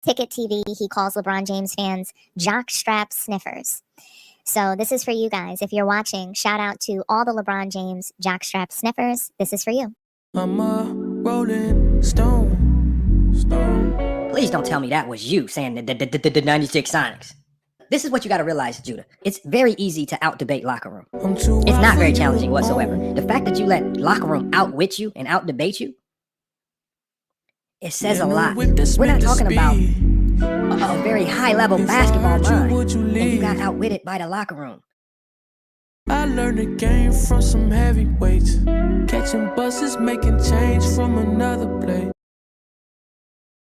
Ticket TV, he calls LeBron James fans jockstrap sniffers. So this is for you guys. If you're watching, shout out to all the LeBron James jockstrap sniffers. This is for you. I'm a rolling stone. Please don't tell me that was you saying the 96 Sonics. This is what you got to realize, Judah. It's very easy to out-debate Locker Room. It's not very challenging whatsoever. The fact that you let Locker Room outwit you and out-debate you, it says a lot. We're not talking about a very high-level basketball mind, and you got outwitted by the Locker Room. I learned the game from some heavyweights, catching buses, making change from another place.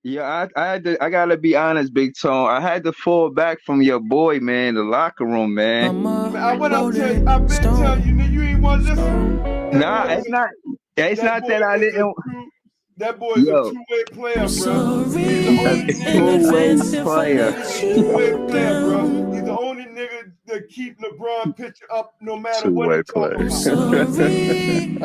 Yeah, I gotta be honest, Big Tone. I had to fall back from your boy, man, the Locker Room, man. I went up to you. I've been telling you, nigga, you ain't want to listen. Nah, it's not that I didn't. That boy is a two-way player, bro. He's the only two-way player. Two-way player, bro. He's the only nigga that keep LeBron picture up no matter what he talking about.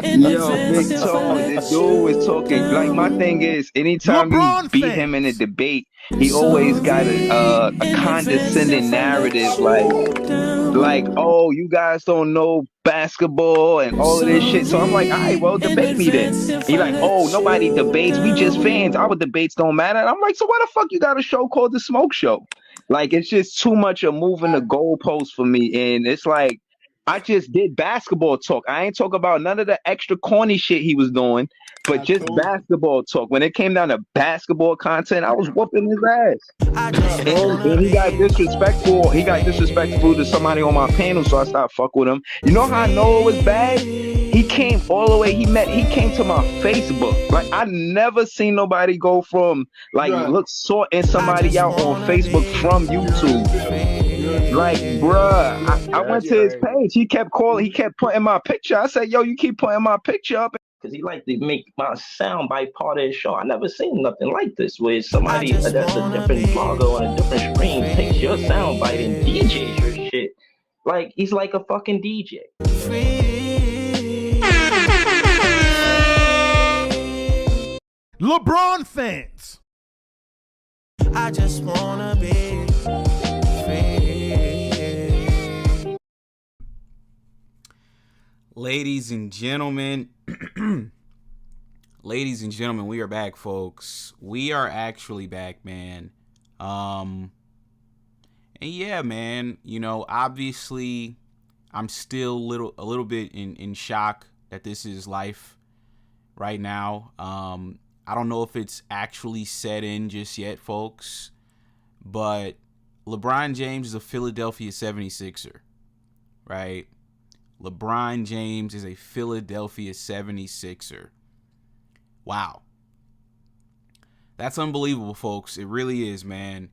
Yo, Big Tone, this dude was talking. Like, my thing is, anytime you beat him in a debate, he always got a condescending narrative, like, oh, you guys don't know basketball and all of this shit. So I'm like, all right, well, debate me then. He like, oh, nobody debates. We just fans. Our debates don't matter. And I'm like, so why the fuck you got a show called The Smoke Show? Like, it's just too much of moving the goalposts for me. And it's like, I just did basketball talk. I ain't talk about none of the extra corny shit he was doing, but just basketball talk. When it came down to basketball content, I was whooping his ass. And he got disrespectful. He got disrespectful to somebody on my panel, so I stopped fuck with him. You know how I know it was bad? He came all the way. He came to my Facebook. Like, I never seen nobody go from sorting somebody out on Facebook from YouTube. Like, bruh, I went to his page. He kept putting my picture. I said, yo, you keep putting my picture up. Because he like to make my soundbite part of his show. I never seen nothing like this, where somebody that's a different blogger on a different stream takes your soundbite and DJs your shit. Like, he's like a fucking DJ. LeBron fans. I just wanna be free. Ladies and gentlemen, we are back, folks. We are actually back, man. And yeah, man, you know, obviously I'm still a little bit in shock that this is life right now. I don't know if it's actually set in just yet, folks, but LeBron James is a Philadelphia 76er, right? LeBron James is a Philadelphia 76er. Wow. That's unbelievable, folks. It really is, man.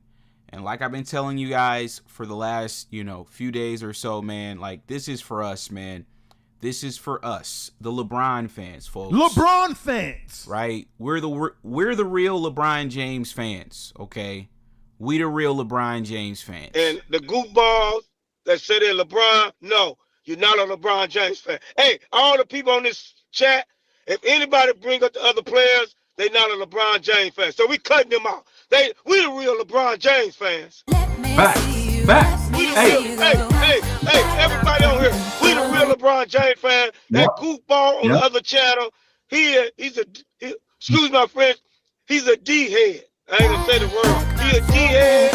And like I've been telling you guys for the last, few days or so, man, like, this is for us, man. This is for us, the LeBron fans, folks. LeBron fans. Right? We're the real LeBron James fans, okay? We the real LeBron James fans. And the goofballs that say they're LeBron, no. You're not a LeBron James fan. Hey, all the people on this chat, if anybody bring up the other players, they not a LeBron James fan. So we cutting them out. We the real LeBron James fans. Back. Hey, everybody on here, we the real LeBron James fan. That goofball on the other channel, excuse my French, he's a D-head. I ain't gonna say the word. He's a D-head.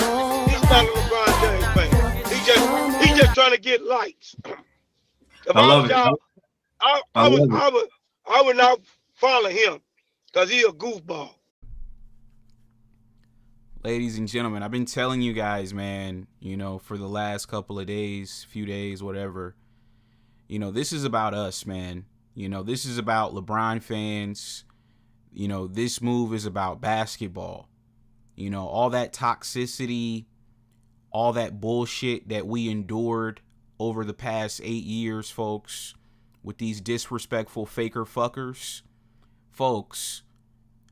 He's not a LeBron James fan. He just trying to get likes. If I love y'all, I would not follow him because he's a goofball. Ladies and gentlemen, I've been telling you guys, man, for the last couple of days, few days, whatever, this is about us, man. This is about LeBron fans. This move is about basketball. All that toxicity, all that bullshit that we endured over the past 8 years, folks, with these disrespectful faker fuckers, folks,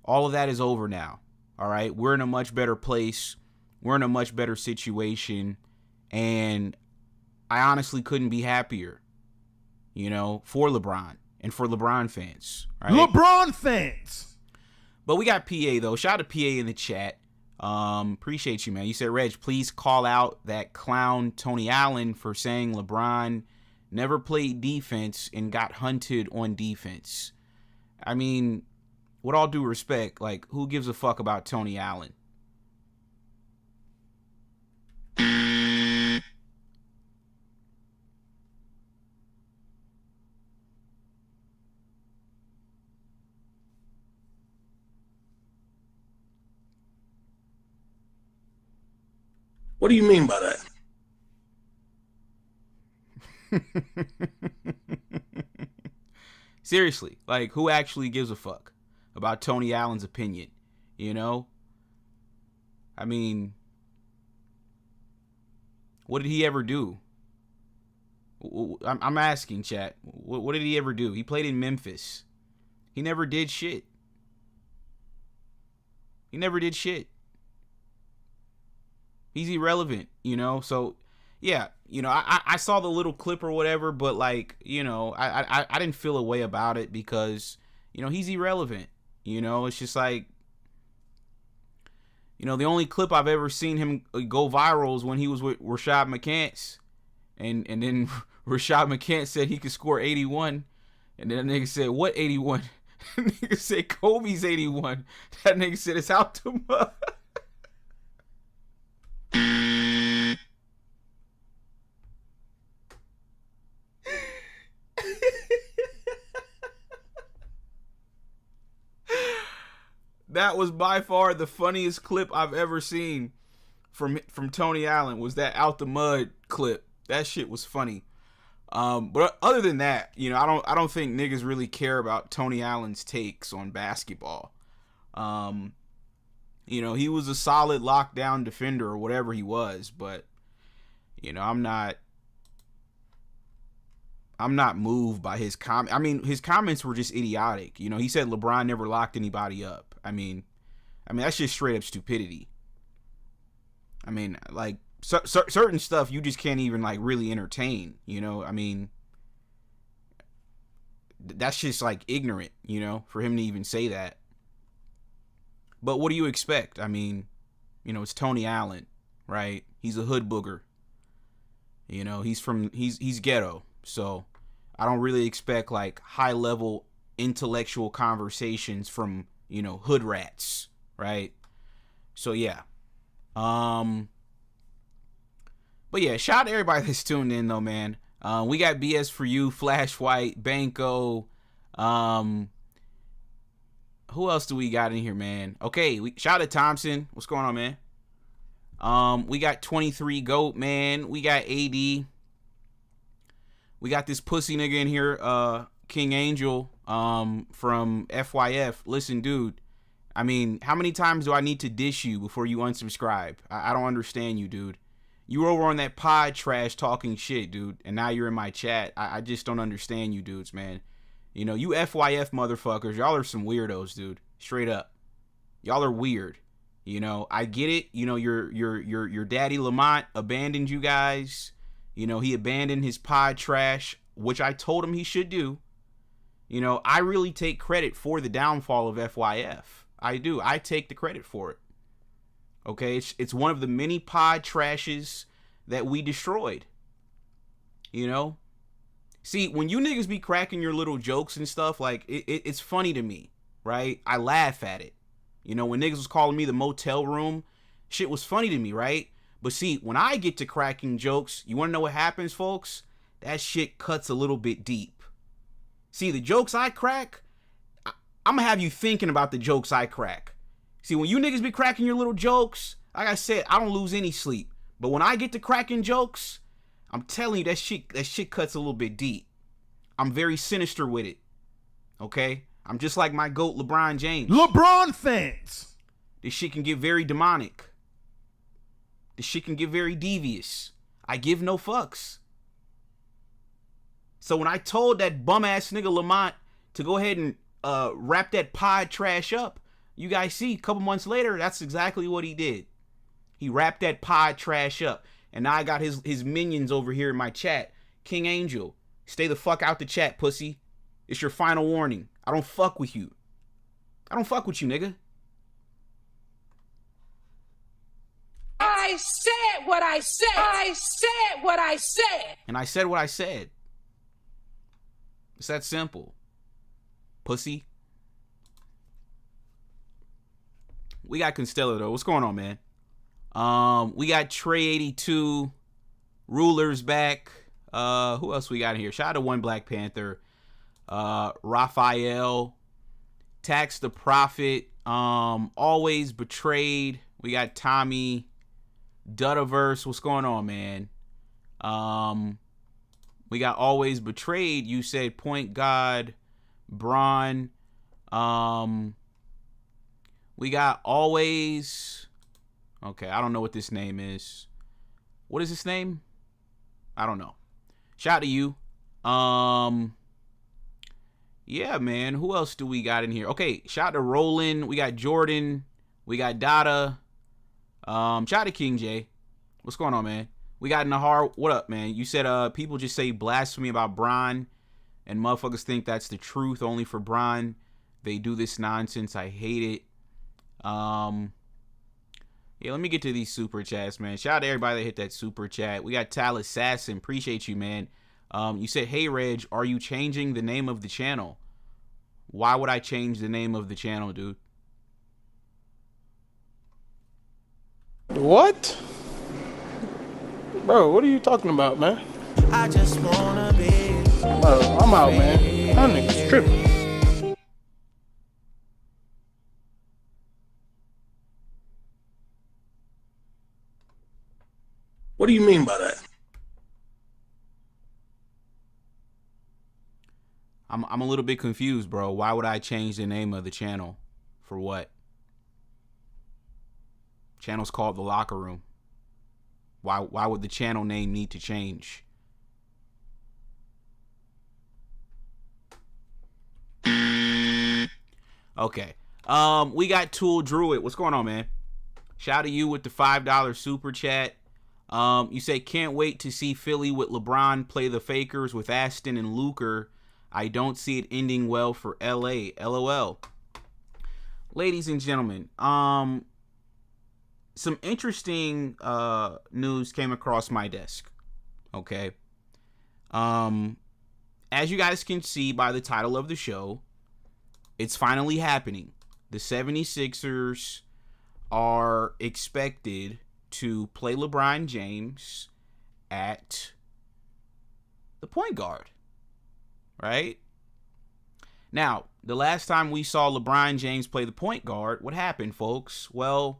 all of that is over now. All right, we're in a much better place. We're in a much better situation, and I honestly couldn't be happier, for LeBron and for LeBron fans. Right? LeBron fans. But we got PA though. Shout out to PA in the chat. Appreciate you, man. You said, Reg, please call out that clown Tony Allen for saying LeBron never played defense and got hunted on defense. I mean, with all due respect, like, who gives a fuck about Tony Allen? What do you mean by that? Seriously, like, who actually gives a fuck about Tony Allen's opinion? You know? I mean, what did he ever do? I'm asking, chat. What did he ever do? He played in Memphis. He never did shit. He never did shit. He's irrelevant, you know? So, yeah, you know, I saw the little clip or whatever, but, like, you know, I didn't feel a way about it because, you know, he's irrelevant. You know, it's just like, you know, the only clip I've ever seen him go viral is when he was with Rashad McCants. And then Rashad McCants said he could score 81. And then that nigga said, what 81? That nigga said Kobe's 81. That nigga said it's out the mud. That was by far the funniest clip I've ever seen from Tony Allen, was that out the mud clip. That shit was funny. But other than that, you know, I don't think niggas really care about Tony Allen's takes on basketball. You know, he was a solid lockdown defender or whatever he was, but, you know, I'm not moved by his comment. I mean, his comments were just idiotic. You know, he said LeBron never locked anybody up. I mean, that's just straight up stupidity. I mean, like, certain stuff you just can't even, like, really entertain, you know? I mean, that's just, like, ignorant, you know, for him to even say that. But what do you expect? I mean, you know, it's Tony Allen, right? He's a hood booger. You know, he's ghetto. So I don't really expect, like, high level intellectual conversations from, you know, hood rats, right? So yeah. But yeah, shout out to everybody that's tuned in though, man. We got BS for you, Flash White, Banco. Who else do we got in here, man? Okay, shout out to Thompson. What's going on, man? We got 23 GOAT, man. We got AD. We got this pussy nigga in here, King Angel, from FYF. Listen, dude. I mean, how many times do I need to dish you before you unsubscribe? I don't understand you, dude. You were over on that pod trash talking shit, dude, and now you're in my chat. I just don't understand you dudes, man. You know, you FYF motherfuckers, y'all are some weirdos, dude. Straight up. Y'all are weird. You know, I get it. You know, your daddy Lamont abandoned you guys. You know, he abandoned his pod trash, which I told him he should do. You know, I really take credit for the downfall of FYF. I do. I take the credit for it. Okay, it's one of the many pod trashes that we destroyed. You know? See, when you niggas be cracking your little jokes and stuff, like, it's funny to me, right? I laugh at it. You know, when niggas was calling me the motel room, shit was funny to me, right? But see, when I get to cracking jokes, you want to know what happens, folks? That shit cuts a little bit deep. See, the jokes I crack, I'm going to have you thinking about the jokes I crack. See, when you niggas be cracking your little jokes, like I said, I don't lose any sleep. But when I get to cracking jokes, I'm telling you, that shit cuts a little bit deep. I'm very sinister with it. Okay? I'm just like my GOAT, LeBron James. LeBron fans. This shit can get very demonic. This shit can get very devious. I give no fucks. So when I told that bum-ass nigga Lamont to go ahead and wrap that pod trash up, you guys see, a couple months later, that's exactly what he did. He wrapped that pod trash up. And now I got his minions over here in my chat. King Angel, stay the fuck out the chat, pussy. It's your final warning. I don't fuck with you. I don't fuck with you, nigga. what I said. I said what I said. And I said what I said. It's that simple. Pussy. We got Constello though. What's going on, man? We got Trey 82, Rulers back. Who else we got in here? Shout out to One Black Panther. Raphael, Tax the Prophet, Always Betrayed. We got Tommy, Duttaverse. What's going on, man? We got Always Betrayed. You said Point God, Braun. We got Always. Okay, I don't know what this name is. What is this name? I don't know. Shout out to you. Yeah, man. Who else do we got in here? Okay, shout out to Roland. We got Jordan. We got Dada. Shout out to King J. What's going on, man? We got Nahar. What up, man? You said people just say blasphemy about Bron, and motherfuckers think that's the truth only for Bron. They do this nonsense. I hate it. Yeah, let me get to these super chats, man. Shout out to everybody that hit that super chat. We got Tal Assassin. Appreciate you, man. You said, hey, Reg, are you changing the name of the channel? Why would I change the name of the channel, dude? What? Bro, what are you talking about, man? I just wanna be. Bro, I'm out, man. That nigga's tripping. What do you mean by that? I'm a little bit confused, bro. Why would I change the name of the channel? For what? Channel's called The Locker Room. Why would the channel name need to change? Okay. We got Tool Druid. What's going on, man? Shout out to you with the $5 super chat. You say, can't wait to see Philly with LeBron play the Fakers with Aston and Luker. I don't see it ending well for LA. LOL. Ladies and gentlemen, some interesting news came across my desk. Okay. As you guys can see by the title of the show, it's finally happening. The 76ers are expected to play LeBron James at the point guard. Right? Now, the last time we saw LeBron James play the point guard, what happened, folks? Well,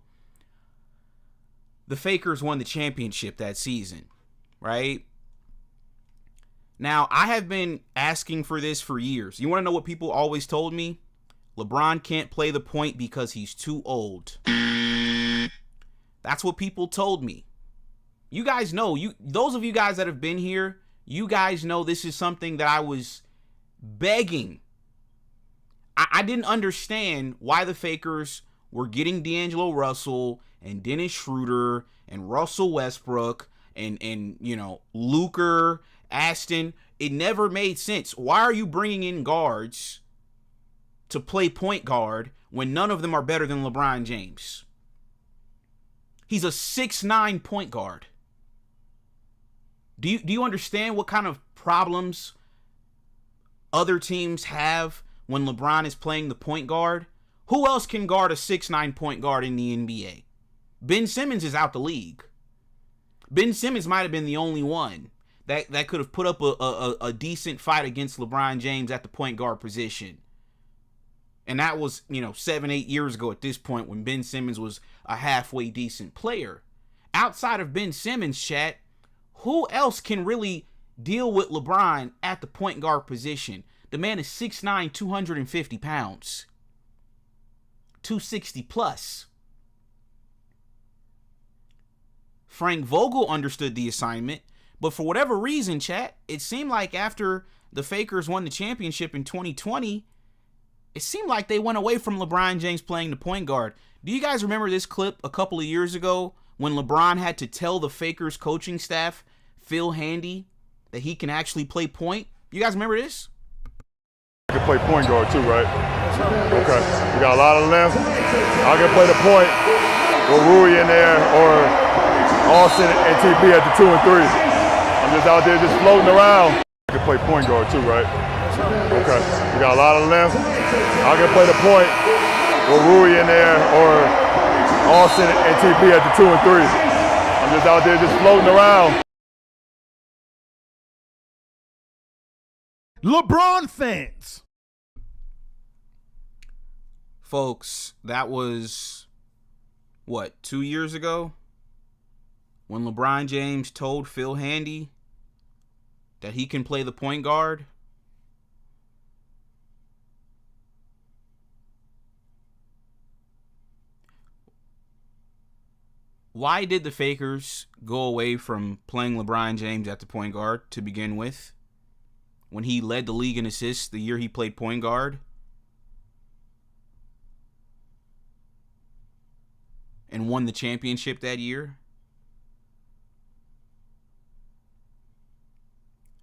the Fakers won the championship that season, right? Now, I have been asking for this for years. You want to know what people always told me? LeBron can't play the point because he's too old. That's what people told me. You guys know, those of you guys that have been here, you guys know this is something that I was begging. I didn't understand why the Fakers were getting D'Angelo Russell and Dennis Schroeder and Russell Westbrook and you know, Luker, Aston. It never made sense. Why are you bringing in guards to play point guard when none of them are better than LeBron James? He's a 6'9" point guard. Do you understand what kind of problems other teams have when LeBron is playing the point guard? Who else can guard a 6'9" point guard in the NBA? Ben Simmons is out the league. Ben Simmons might have been the only one that could have put up a decent fight against LeBron James at the point guard position. And that was, 7-8 years ago at this point when Ben Simmons was a halfway decent player. Outside of Ben Simmons, chat, who else can really deal with LeBron at the point guard position? The man is 6'9", 250 pounds. 260 plus. Frank Vogel understood the assignment, but for whatever reason, chat, it seemed like after the Fakers won the championship in 2020, it seemed like they went away from LeBron James playing the point guard. Do you guys remember this clip a couple of years ago when LeBron had to tell the Fakers coaching staff, Phil Handy, that he can actually play point? You guys remember this? I can play point guard too, right? Okay. We got a lot of length. I can play the point. with Rui in there or Austin and TP at the 2 and 3. I'm just out there just floating around. I can play point guard too, right? Okay. We got a lot of length. I can play the point with Rui in there or Austin and TP at the 2 and 3. I'm just out there just floating around. LeBron fans. Folks, that was, what, 2 years ago? When LeBron James told Phil Handy that he can play the point guard. Why did the Fakers go away from playing LeBron James at the point guard to begin with? When he led the league in assists the year he played point guard? And won the championship that year?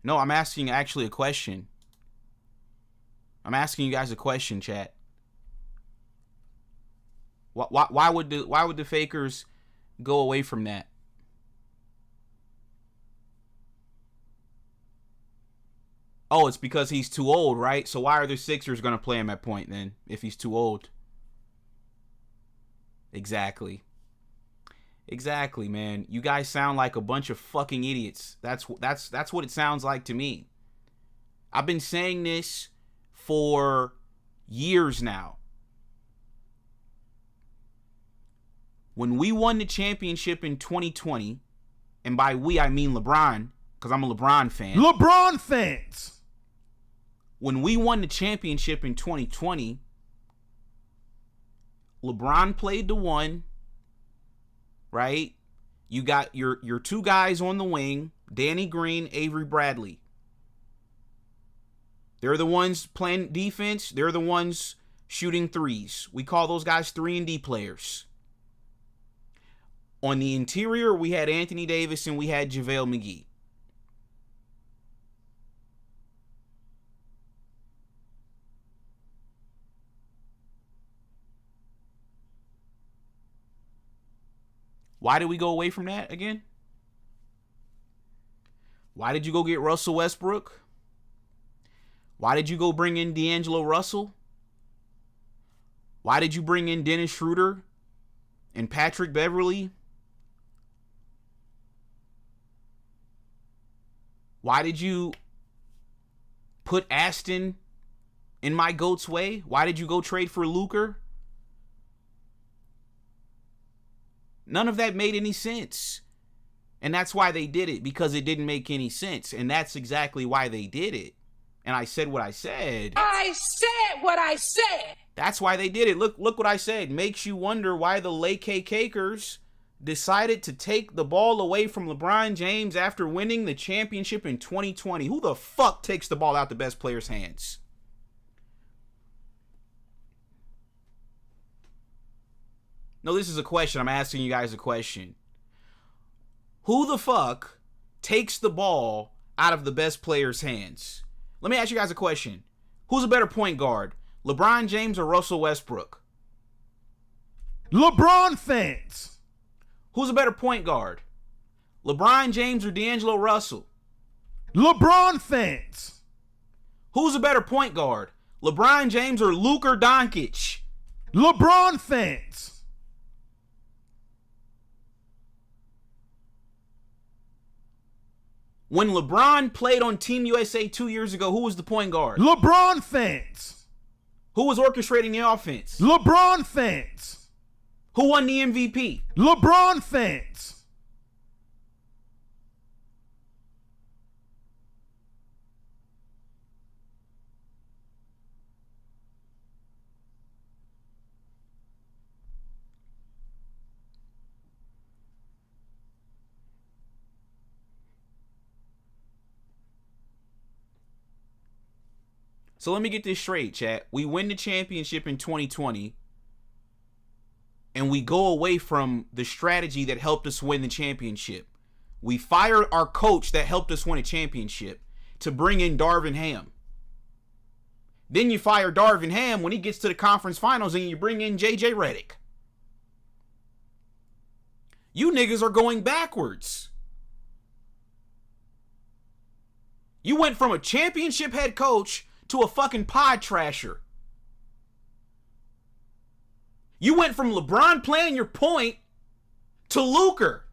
No, I'm asking actually a question. I'm asking you guys a question, chat. Why would the Fakers go away from that? Oh, it's because he's too old, right? So why are the Sixers going to play him at point then if he's too old? Exactly. Exactly, man. You guys sound like a bunch of fucking idiots. That's what it sounds like to me. I've been saying this for years now. When we won the championship in 2020, and by we I mean LeBron, because I'm a LeBron fan. LeBron fans. When we won the championship in 2020, LeBron played the one, right? You got your two guys on the wing, Danny Green, Avery Bradley. They're the ones playing defense. They're the ones shooting threes. We call those guys 3-and-D players. On the interior, we had Anthony Davis and we had JaVale McGee. Why did we go away from that again? Why did you go get Russell Westbrook? Why did you go bring in D'Angelo Russell? Why did you bring in Dennis Schroeder and Patrick Beverly? Why did you put Aston in my goat's way? Why did you go trade for Luker? None of that made any sense. And that's why they did it, because it didn't make any sense. And that's exactly why they did it. And I said what I said. I said what I said. That's why they did it. Look what I said. Makes you wonder why the Lake Cakers decided to take the ball away from LeBron James after winning the championship in 2020. Who the fuck takes the ball out the best player's hands? No, this is a question. I'm asking you guys a question. Who the fuck takes the ball out of the best player's hands? Let me ask you guys a question. Who's a better point guard, LeBron James or Russell Westbrook? LeBron fans. Who's a better point guard, LeBron James or D'Angelo Russell? LeBron fans. Who's a better point guard, LeBron James or Luka Doncic? LeBron fans. When LeBron played on Team USA 2 years ago, who was the point guard? LeBron fans. Who was orchestrating the offense? LeBron fans. Who won the MVP? LeBron fans. So let me get this straight, chat. We win the championship in 2020, and we go away from the strategy that helped us win the championship. We fire our coach that helped us win a championship to bring in Darvin Ham. Then you fire Darvin Ham when he gets to the conference finals and you bring in JJ Redick. You niggas are going backwards. You went from a championship head coach to a fucking pod trasher. You went from LeBron playing your point to Luker.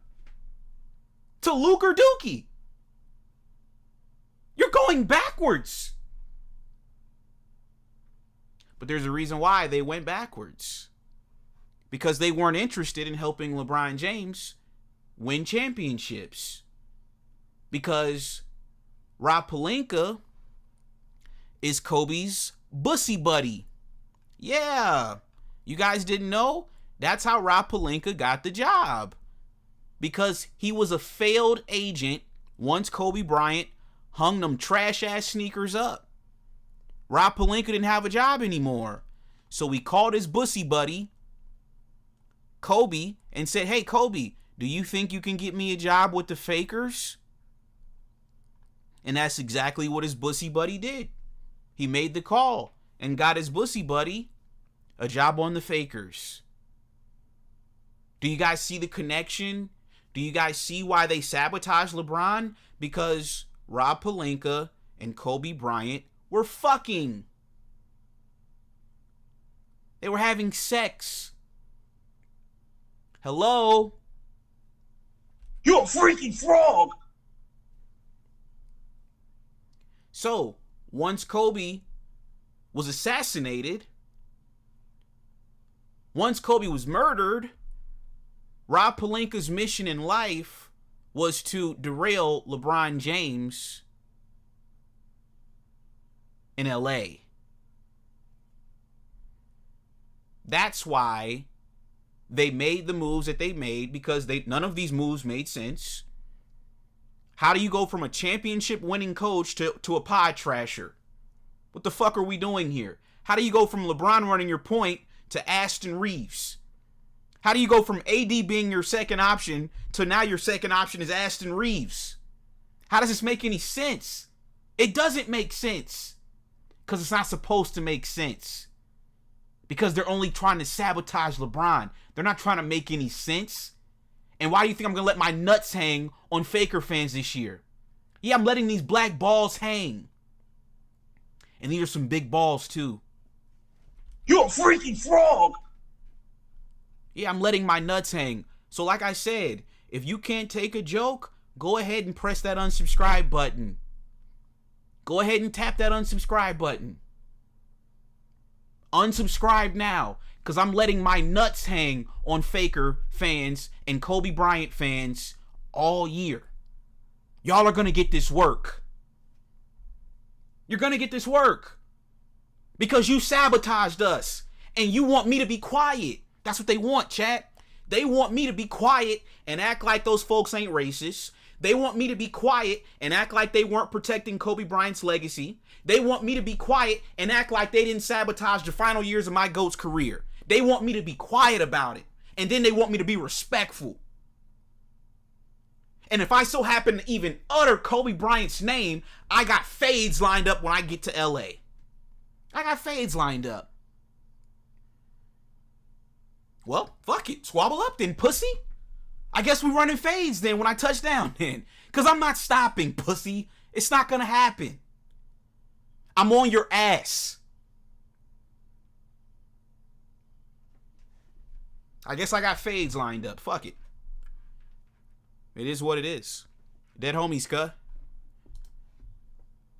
To Luker Dookie. You're going backwards. But there's a reason why they went backwards. Because they weren't interested in helping LeBron James win championships. Because Rob Pelinka is Kobe's bussy buddy. Yeah. You guys didn't know? That's how Rob Pelinka got the job. Because he was a failed agent once Kobe Bryant hung them trash-ass sneakers up. Rob Pelinka didn't have a job anymore. So he called his bussy buddy, Kobe, and said, hey, Kobe, do you think you can get me a job with the Fakers? And that's exactly what his bussy buddy did. He made the call and got his bussy buddy a job on the Fakers. Do you guys see the connection? Do you guys see why they sabotaged LeBron? Because Rob Pelinka and Kobe Bryant were fucking. They were having sex. Hello? You're a freaking frog! So, once Kobe was assassinated, once Kobe was murdered, Rob Pelinka's mission in life was to derail LeBron James in LA. That's why they made the moves that they made, because none of these moves made sense. How do you go from a championship winning coach to a pod trasher? What the fuck are we doing here? How do you go from LeBron running your point to Aston Reeves? How do you go from AD being your second option to now your second option is Aston Reeves? How does this make any sense? It doesn't make sense. Because it's not supposed to make sense. Because they're only trying to sabotage LeBron. They're not trying to make any sense. And why do you think I'm going to let my nuts hang on Faker fans this year? Yeah, I'm letting these black balls hang. And these are some big balls too. You're a freaking frog! Yeah, I'm letting my nuts hang. So like I said, if you can't take a joke, go ahead and press that unsubscribe button. Go ahead and tap that unsubscribe button. Unsubscribe now, because I'm letting my nuts hang on Faker fans and Kobe Bryant fans all year. Y'all are going to get this work. You're going to get this work. Because you sabotaged us. And you want me to be quiet. That's what they want, chat. They want me to be quiet and act like those folks ain't racist. They want me to be quiet and act like they weren't protecting Kobe Bryant's legacy. They want me to be quiet and act like they didn't sabotage the final years of my GOAT's career. They want me to be quiet about it. And then they want me to be respectful. And if I so happen to even utter Kobe Bryant's name, I got fades lined up when I get to LA. I got fades lined up. Well, fuck it. Squabble up then, pussy. I guess we running fades then when I touch down then. Because I'm not stopping, pussy. It's not going to happen. I'm on your ass. I guess I got fades lined up. Fuck it. It is what it is. Dead homies, cuh.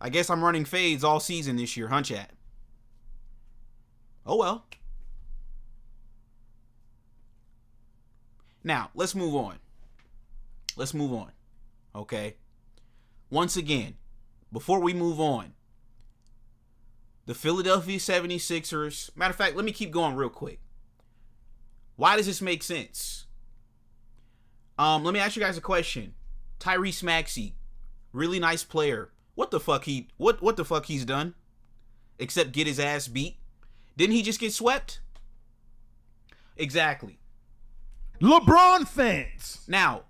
I guess I'm running fades all season this year, huh, chat? Oh well. Now, let's move on. Let's move on. Okay? Once again, before we move on, the Philadelphia 76ers, matter of fact, let me keep going real quick. Why does this make sense? Let me ask you guys a question. Tyrese Maxey, really nice player. What the fuck he's done? Except get his ass beat. Didn't he just get swept? Exactly. LeBron fans. Now,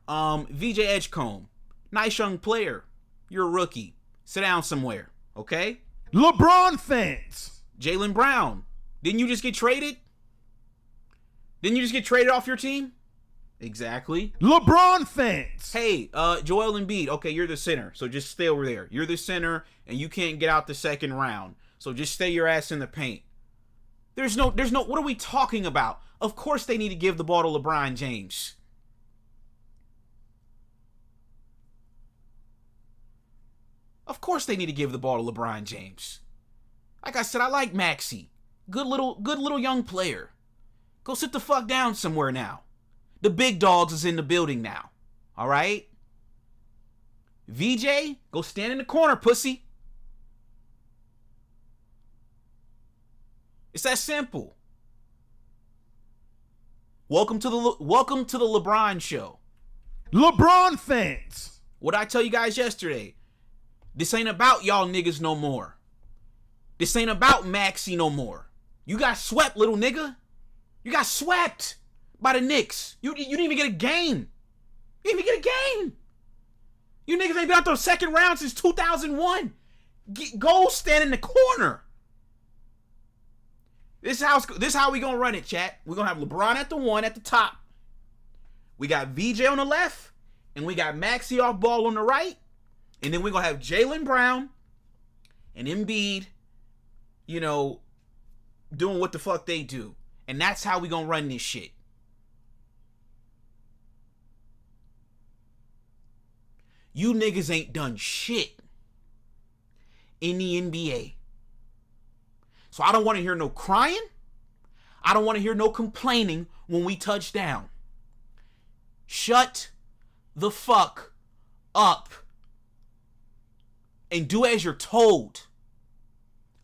VJ Edgecombe, nice young player. You're a rookie. Sit down somewhere, okay? LeBron fans. Jaylen Brown, didn't you just get traded? Didn't you just get traded off your team? Exactly. LeBron fans. Hey, Joel Embiid. Okay, you're the center, so just stay over there. You're the center, and you can't get out the second round. So just stay your ass in the paint. There's no. What are we talking about? Of course they need to give the ball to LeBron James. Of course they need to give the ball to LeBron James. Like I said, I like Maxey. Good little young player. Go sit the fuck down somewhere now. The big dogs is in the building now. All right? VJ, go stand in the corner, pussy. It's that simple. Welcome to the LeBron show. LeBron fans. What did I tell you guys yesterday? This ain't about y'all niggas no more. This ain't about Maxey no more. You got swept, little nigga. You got swept by the Knicks. You didn't even get a game. You didn't even get a game. You niggas ain't been out the second round since 2001. Go stand in the corner. This is how we gonna run it, chat. We're gonna have LeBron at the 1 at the top. We got VJ on the left, and we got Maxey off ball on the right. And then we're going to have Jaylen Brown and Embiid, doing what the fuck they do. And that's how we going to run this shit. You niggas ain't done shit in the NBA. So I don't want to hear no crying. I don't want to hear no complaining when we touch down. Shut the fuck up. And do as you're told.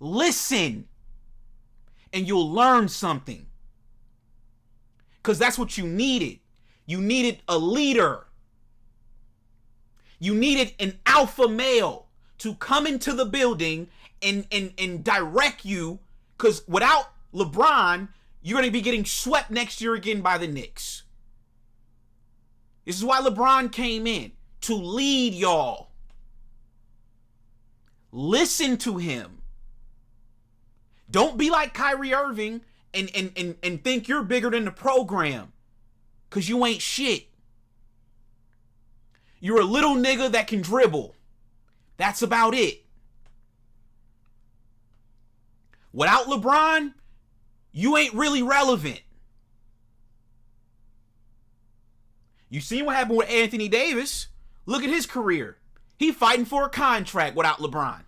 Listen. And you'll learn something. Because that's what you needed. You needed a leader. You needed an alpha male to come into the building and direct you. Because without LeBron, you're going to be getting swept next year again by the Knicks. This is why LeBron came in. To lead y'all. Listen to him. Don't be like Kyrie Irving and think you're bigger than the program. Because you ain't shit. You're a little nigga that can dribble. That's about it. Without LeBron, you ain't really relevant. You seen what happened with Anthony Davis. Look at his career. He fighting for a contract without LeBron.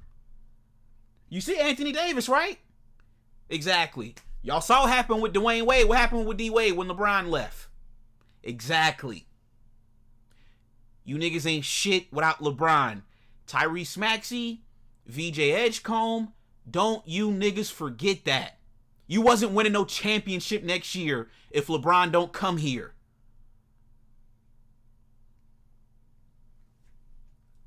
You see Anthony Davis, right? Exactly. Y'all saw what happened with Dwayne Wade. What happened with D Wade when LeBron left? Exactly. You niggas ain't shit without LeBron. Tyrese Maxey, VJ Edgecombe, don't you niggas forget that. You wasn't winning no championship next year if LeBron don't come here.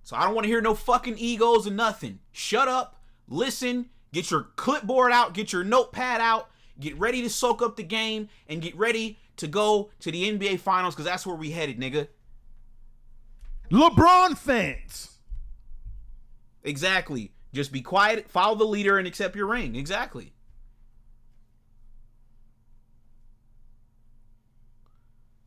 So I don't want to hear no fucking egos or nothing. Shut up, listen, get your clipboard out, get your notepad out, get ready to soak up the game, and get ready to go to the NBA Finals, because that's where we headed, nigga. LeBron fans. Exactly. Just be quiet, follow the leader, and accept your ring. Exactly.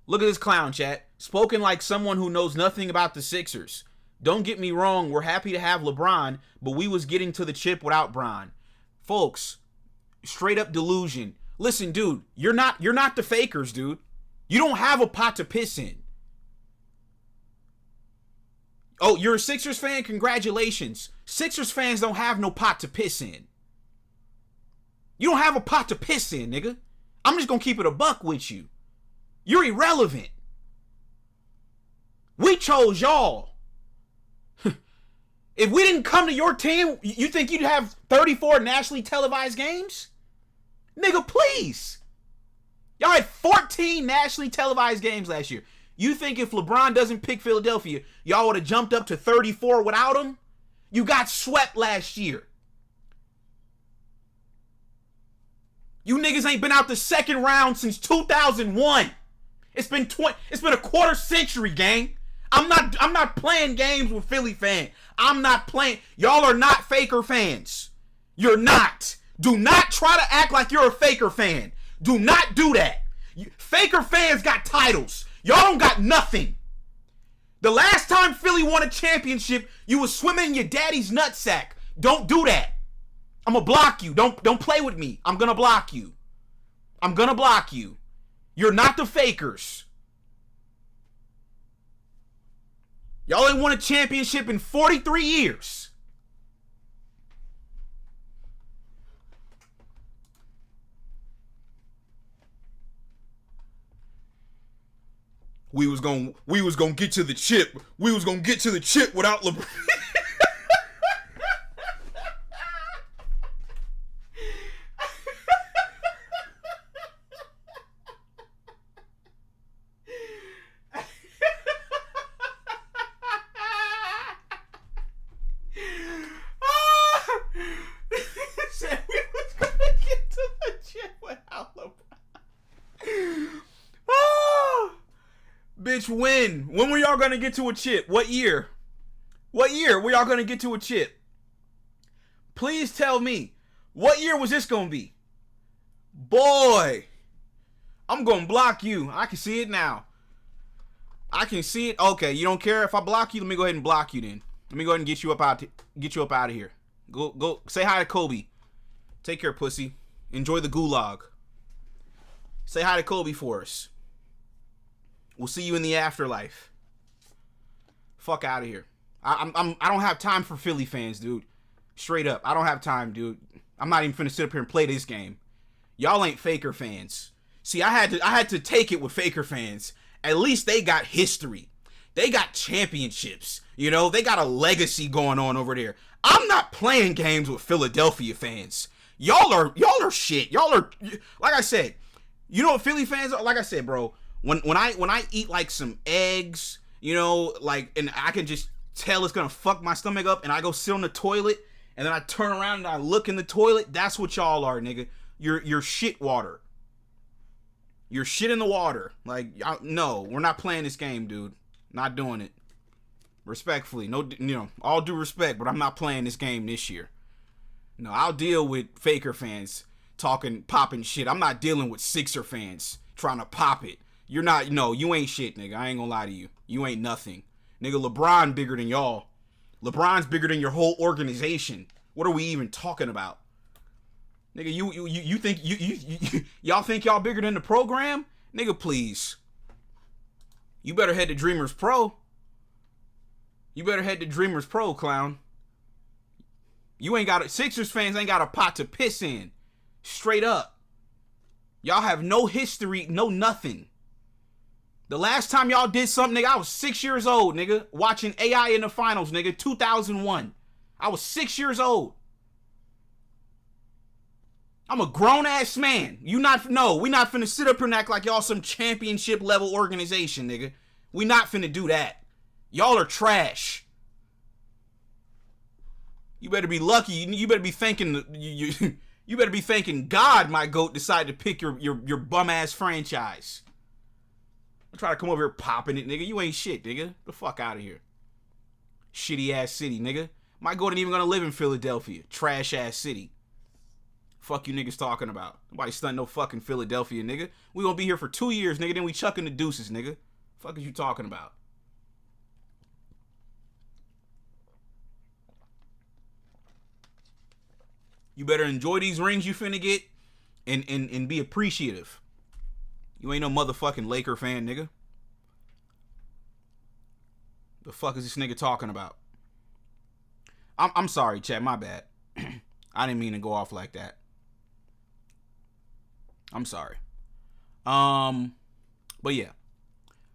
Look at this clown, chat. Spoken like someone who knows nothing about the Sixers. Don't get me wrong, we're happy to have LeBron, but we was getting to the chip without Bron. Folks, straight up delusion. Listen, dude, you're not the fakers, dude. You don't have a pot to piss in. Oh, you're a Sixers fan? Congratulations. Sixers fans don't have no pot to piss in. You don't have a pot to piss in, nigga. I'm just gonna keep it a buck with you. You're irrelevant. We chose y'all. If we didn't come to your team, you think you'd have 34 nationally televised games? Nigga, please. Y'all had 14 nationally televised games last year. You think if LeBron doesn't pick Philadelphia, y'all would have jumped up to 34 without him? You got swept last year. You niggas ain't been out the second round since 2001. It's been a quarter century, gang. I'm not playing games with Philly fans. I'm not playing. Y'all are not Faker fans. You're not. Do not try to act like you're a Faker fan. Do not do that. Faker fans got titles. Y'all don't got nothing. The last time Philly won a championship, you was swimming in your daddy's nutsack. Don't do that. I'm gonna block you. Don't play with me. I'm gonna block you. I'm gonna block you. You're not the fakers. Y'all ain't won a championship in 43 years. We was gonna get to the chip. We was gonna get to the chip without LeBron. Said we was gonna get to the chip without LeBron. Bitch, when? When were y'all gonna get to a chip? What year? What year were y'all gonna get to a chip? Please tell me. What year was this gonna be? Boy, I'm gonna block you. I can see it now. I can see it. Okay, you don't care if I block you? Let me go ahead and block you then. Let me go ahead and get you up out of here. Go say hi to Kobe. Take care, pussy. Enjoy the gulag. Say hi to Kobe for us. We'll see you in the afterlife. Fuck out of here. I don't have time for Philly fans, dude. Straight up, I don't have time, dude. I'm not even finna sit up here and play this game. Y'all ain't Faker fans. See, I had to take it with Faker fans. At least they got history. They got championships. You know, they got a legacy going on over there. I'm not playing games with Philadelphia fans. Y'all are shit. Y'all are, like I said, you know what Philly fans are? Like I said, bro. When I eat like some eggs, you know, like, and I can just tell it's gonna fuck my stomach up, and I go sit on the toilet, and then I turn around and I look in the toilet. That's what y'all are, nigga. You're shit water. You're shit in the water. Like, no, we're not playing this game, dude. Not doing it. Respectfully, no, you know, all due respect, but I'm not playing this game this year. No, I'll deal with Faker fans popping shit. I'm not dealing with Sixer fans trying to pop it. You're not, no, you ain't shit, nigga. I ain't gonna lie to you. You ain't nothing. Nigga, LeBron bigger than y'all. LeBron's bigger than your whole organization. What are we even talking about? Nigga, you think, y'all think y'all bigger than the program? Nigga, please. You better head to Dreamers Pro. You better head to Dreamers Pro, clown. You ain't got Sixers fans ain't got a pot to piss in. Straight up. Y'all have no history, no nothing. The last time y'all did something, nigga, I was 6 years old, nigga. Watching AI in the finals, nigga. 2001. I was 6 years old. I'm a grown-ass man. We not finna sit up here and act like y'all some championship-level organization, nigga. We not finna do that. Y'all are trash. You better be lucky. You better be thanking you better be thanking God my GOAT decided to pick your bum-ass franchise. I'm trying to come over here popping it, nigga. You ain't shit, nigga. The fuck out of here. Shitty-ass city, nigga. My GOAT ain't even gonna live in Philadelphia. Trash-ass city. Fuck you niggas talking about. Nobody stunting no fucking Philadelphia, nigga. We gonna be here for 2 years, nigga. Then we chucking the deuces, nigga. Fuck is you talking about? You better enjoy these rings you finna get and be appreciative. You ain't no motherfucking Laker fan, nigga. The fuck is this nigga talking about? I'm sorry, chat. My bad. I didn't mean to go off like that. I'm sorry. But yeah.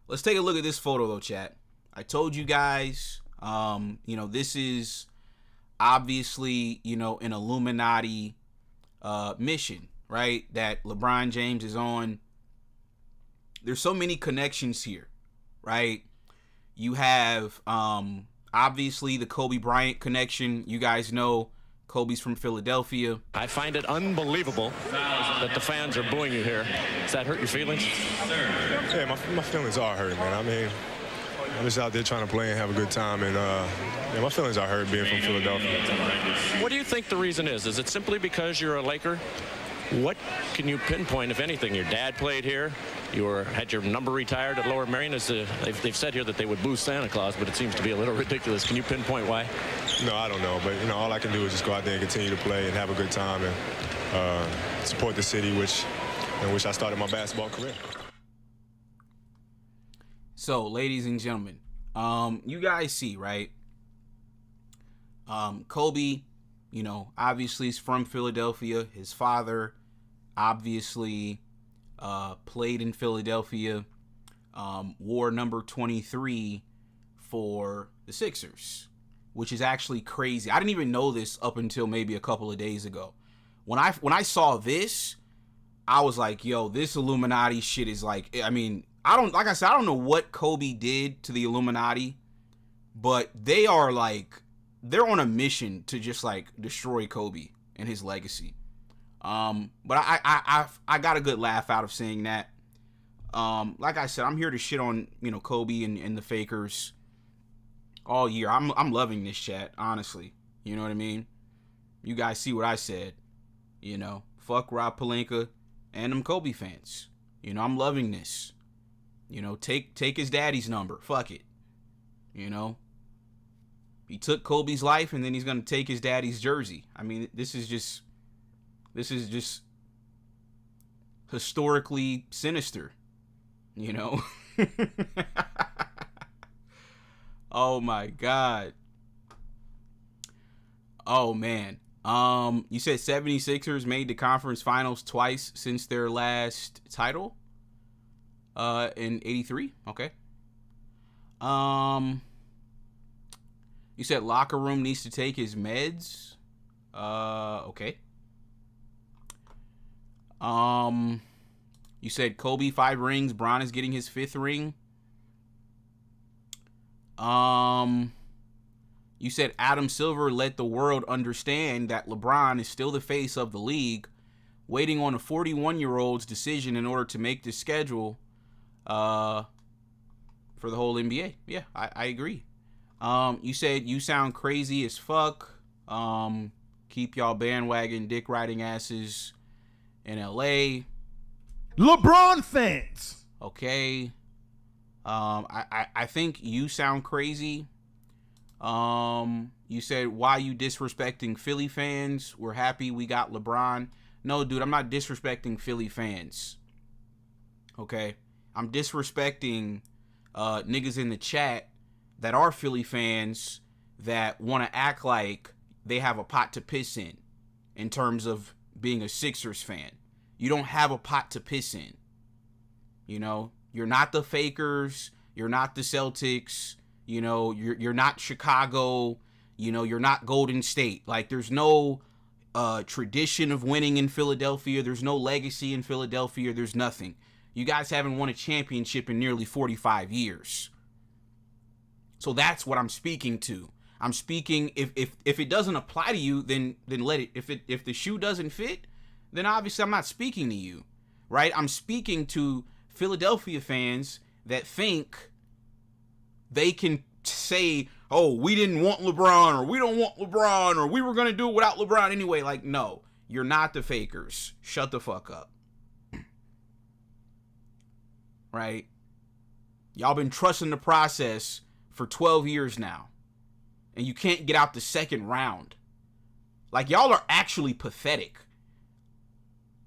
Let's take a look at this photo though, chat. I told you guys, you know, this is obviously, you know, an Illuminati mission, right? That LeBron James is on. There's so many connections here, right? You have obviously the Kobe Bryant connection. You guys know Kobe's from Philadelphia. I find it unbelievable that the fans are booing you here. Does that hurt your feelings? Yeah, my feelings are hurt, man. I mean, I'm just out there trying to play and have a good time, and yeah, my feelings are hurt being from Philadelphia. What do you think the reason is? Is it simply because you're a Laker? What can you pinpoint, if anything? Your dad played here. You had your number retired at Lower Merion. They've said here that they would boo Santa Claus, but it seems to be a little ridiculous. Can you pinpoint why? No, I don't know. But, all I can do is just go out there and continue to play and have a good time and support the city, in which I started my basketball career. So, ladies and gentlemen, you guys see, right? Kobe, obviously is from Philadelphia. His father obviously played in Philadelphia, wore number 23 for the Sixers, which is actually crazy. I didn't even know this up until maybe a couple of days ago. When I saw this, I was like, yo, this Illuminati shit is like, I don't know what Kobe did to the Illuminati, but they're on a mission to just like destroy Kobe and his legacy. But I got a good laugh out of saying that. Like I said, I'm here to shit on, Kobe and the fakers all year. I'm loving this chat, honestly. You know what I mean? You guys see what I said. Fuck Rob Pelinka and them Kobe fans. I'm loving this. Take his daddy's number. Fuck it. He took Kobe's life and then he's going to take his daddy's jersey. I mean, this is just historically sinister, Oh my God. Oh man. You said 76ers made the conference finals twice since their last title? In 83? Okay. You said locker room needs to take his meds. Okay. You said Kobe 5 rings. Bron is getting his 5th ring. You said Adam Silver let the world understand that LeBron is still the face of the league, waiting on a 41-year-old's decision in order to make the schedule for the whole NBA. Yeah, I agree. You said you sound crazy as fuck. Keep y'all bandwagon dick riding asses in LA. LeBron fans. Okay. I think you sound crazy. You said, why you disrespecting Philly fans? We're happy we got LeBron. No, dude, I'm not disrespecting Philly fans. Okay? I'm disrespecting niggas in the chat that are Philly fans that want to act like they have a pot to piss in terms of being a Sixers fan. You don't have a pot to piss in. You're not the Fakers. You're not the Celtics. You're not Chicago. You're not Golden State. Like, there's no tradition of winning in Philadelphia. There's no legacy in Philadelphia. There's nothing. You guys haven't won a championship in nearly 45 years. So that's what I'm speaking to. I'm speaking, if it doesn't apply to you, then let it. If the shoe doesn't fit, then obviously I'm not speaking to you, right? I'm speaking to Philadelphia fans that think they can say, oh, we didn't want LeBron, or we don't want LeBron, or we were going to do it without LeBron anyway. Like, no, you're not the Fakers. Shut the fuck up. Right? Y'all been trusting the process for 12 years now, and you can't get out the second round. Like, y'all are actually pathetic.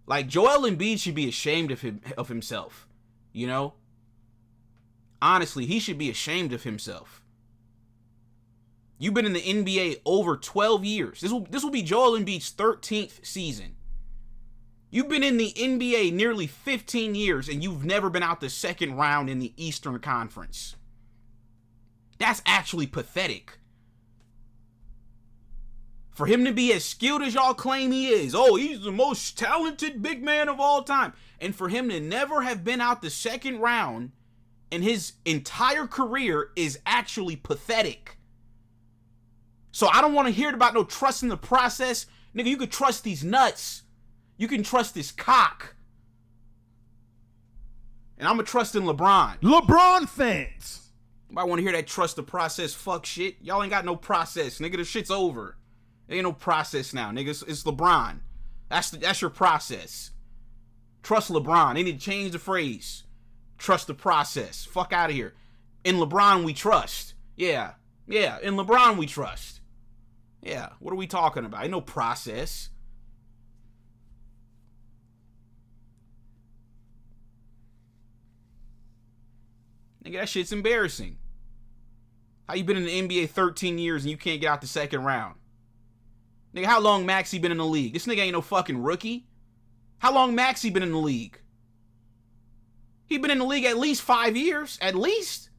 Like, Joel Embiid should be ashamed of himself, Honestly, he should be ashamed of himself. You've been in the NBA over 12 years. This will be Joel Embiid's 13th season. You've been in the NBA nearly 15 years, and you've never been out the second round in the Eastern Conference. That's actually pathetic. For him to be as skilled as y'all claim he is, oh, he's the most talented big man of all time, and for him to never have been out the second round in his entire career is actually pathetic. So I don't want to hear about no trust in the process. Nigga, you could trust these nuts. You can trust this cock. And I'm going to trust in LeBron. LeBron fans. Nobody want to hear that trust the process fuck shit. Y'all ain't got no process, nigga. The shit's over. There ain't no process now, nigga. It's LeBron. That's your process. Trust LeBron. They need to change the phrase. Trust the process. Fuck out of here. In LeBron, we trust. Yeah. In LeBron, we trust. Yeah. What are we talking about? Ain't no process. Nigga, that shit's embarrassing. How you been in the NBA 13 years and you can't get out the second round? Nigga, how long Maxey been in the league? This nigga ain't no fucking rookie. How long Maxey been in the league? He been in the league at least 5 years. At least.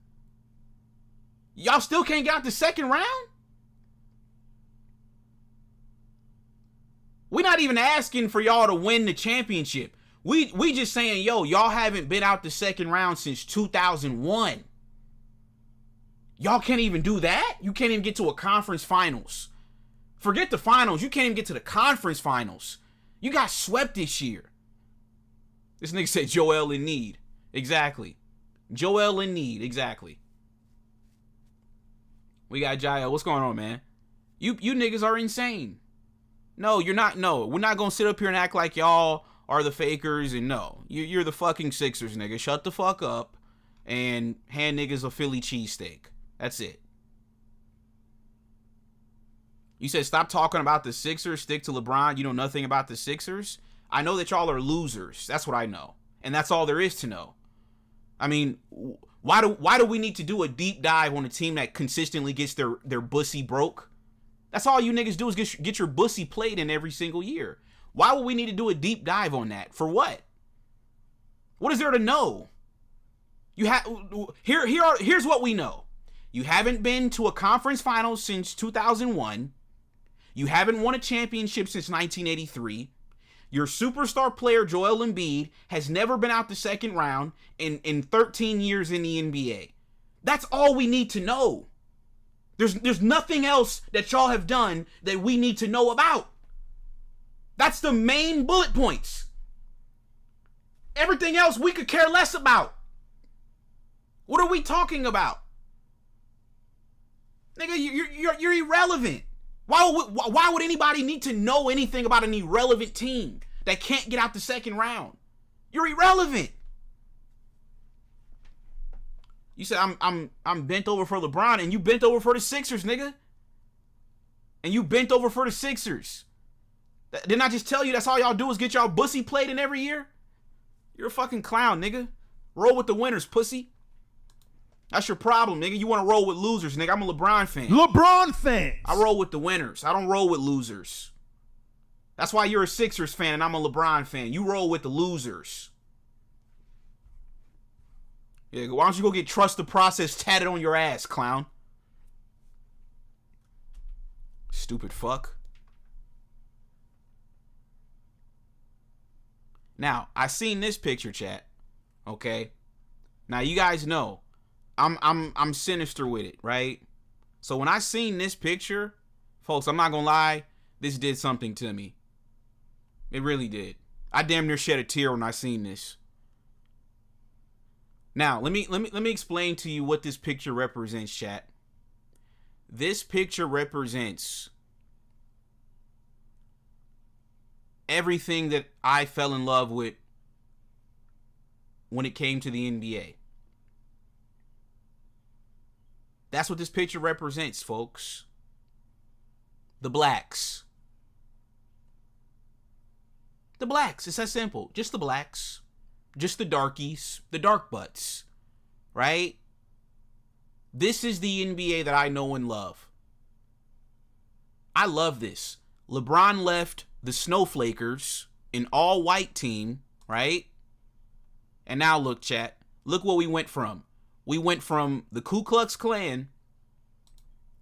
Y'all still can't get out the second round? We're not even asking for y'all to win the championship. We just saying, yo, y'all haven't been out the second round since 2001. Y'all can't even do that? You can't even get to a conference finals. Forget the finals. You can't even get to the conference finals. You got swept this year. This nigga said Joel in need. Exactly. Joel in need. Exactly. We got Jael. What's going on, man? You niggas are insane. No, you're not. No, we're not going to sit up here and act like y'all are the fakers. And no, you're the fucking Sixers, nigga. Shut the fuck up and hand niggas a Philly cheesesteak. That's it. You said stop talking about the Sixers, stick to LeBron. You know nothing about the Sixers. I know that y'all are losers. That's what I know. And that's all there is to know. I mean, why do we need to do a deep dive on a team that consistently gets their bussy broke? That's all you niggas do is get your bussy played in every single year. Why would we need to do a deep dive on that? For what? What is there to know? Here's what we know. You haven't been to a conference finals since 2001. You haven't won a championship since 1983. Your superstar player, Joel Embiid, has never been out the second round in 13 years in the NBA. That's all we need to know. There's nothing else that y'all have done that we need to know about. That's the main bullet points. Everything else we could care less about. What are we talking about? Nigga, you're irrelevant. Why would anybody need to know anything about an irrelevant team that can't get out the second round? You're irrelevant. You said I'm bent over for LeBron, and you bent over for the Sixers, nigga. And you bent over for the Sixers. Didn't I just tell you that's all y'all do is get y'all bussy played in every year? You're a fucking clown, nigga. Roll with the winners, pussy. That's your problem, nigga. You want to roll with losers, nigga. I'm a LeBron fan. LeBron fans. I roll with the winners. I don't roll with losers. That's why you're a Sixers fan and I'm a LeBron fan. You roll with the losers. Yeah, why don't you go get trust the process tatted on your ass, clown? Stupid fuck. Now, I seen this picture, chat. Okay? Now, you guys know I'm sinister with it, right? So when I seen this picture, folks, I'm not gonna lie, this did something to me. It really did. I damn near shed a tear when I seen this. Now, let me explain to you what this picture represents, chat. This picture represents everything that I fell in love with when it came to the NBA. That's what this picture represents, folks. The blacks. The blacks. It's that simple. Just the blacks. Just the darkies. The dark butts. Right? This is the NBA that I know and love. I love this. LeBron left the Snowflakers, an all-white team, right? And now look, chat. Look what we went from. We went from the Ku Klux Klan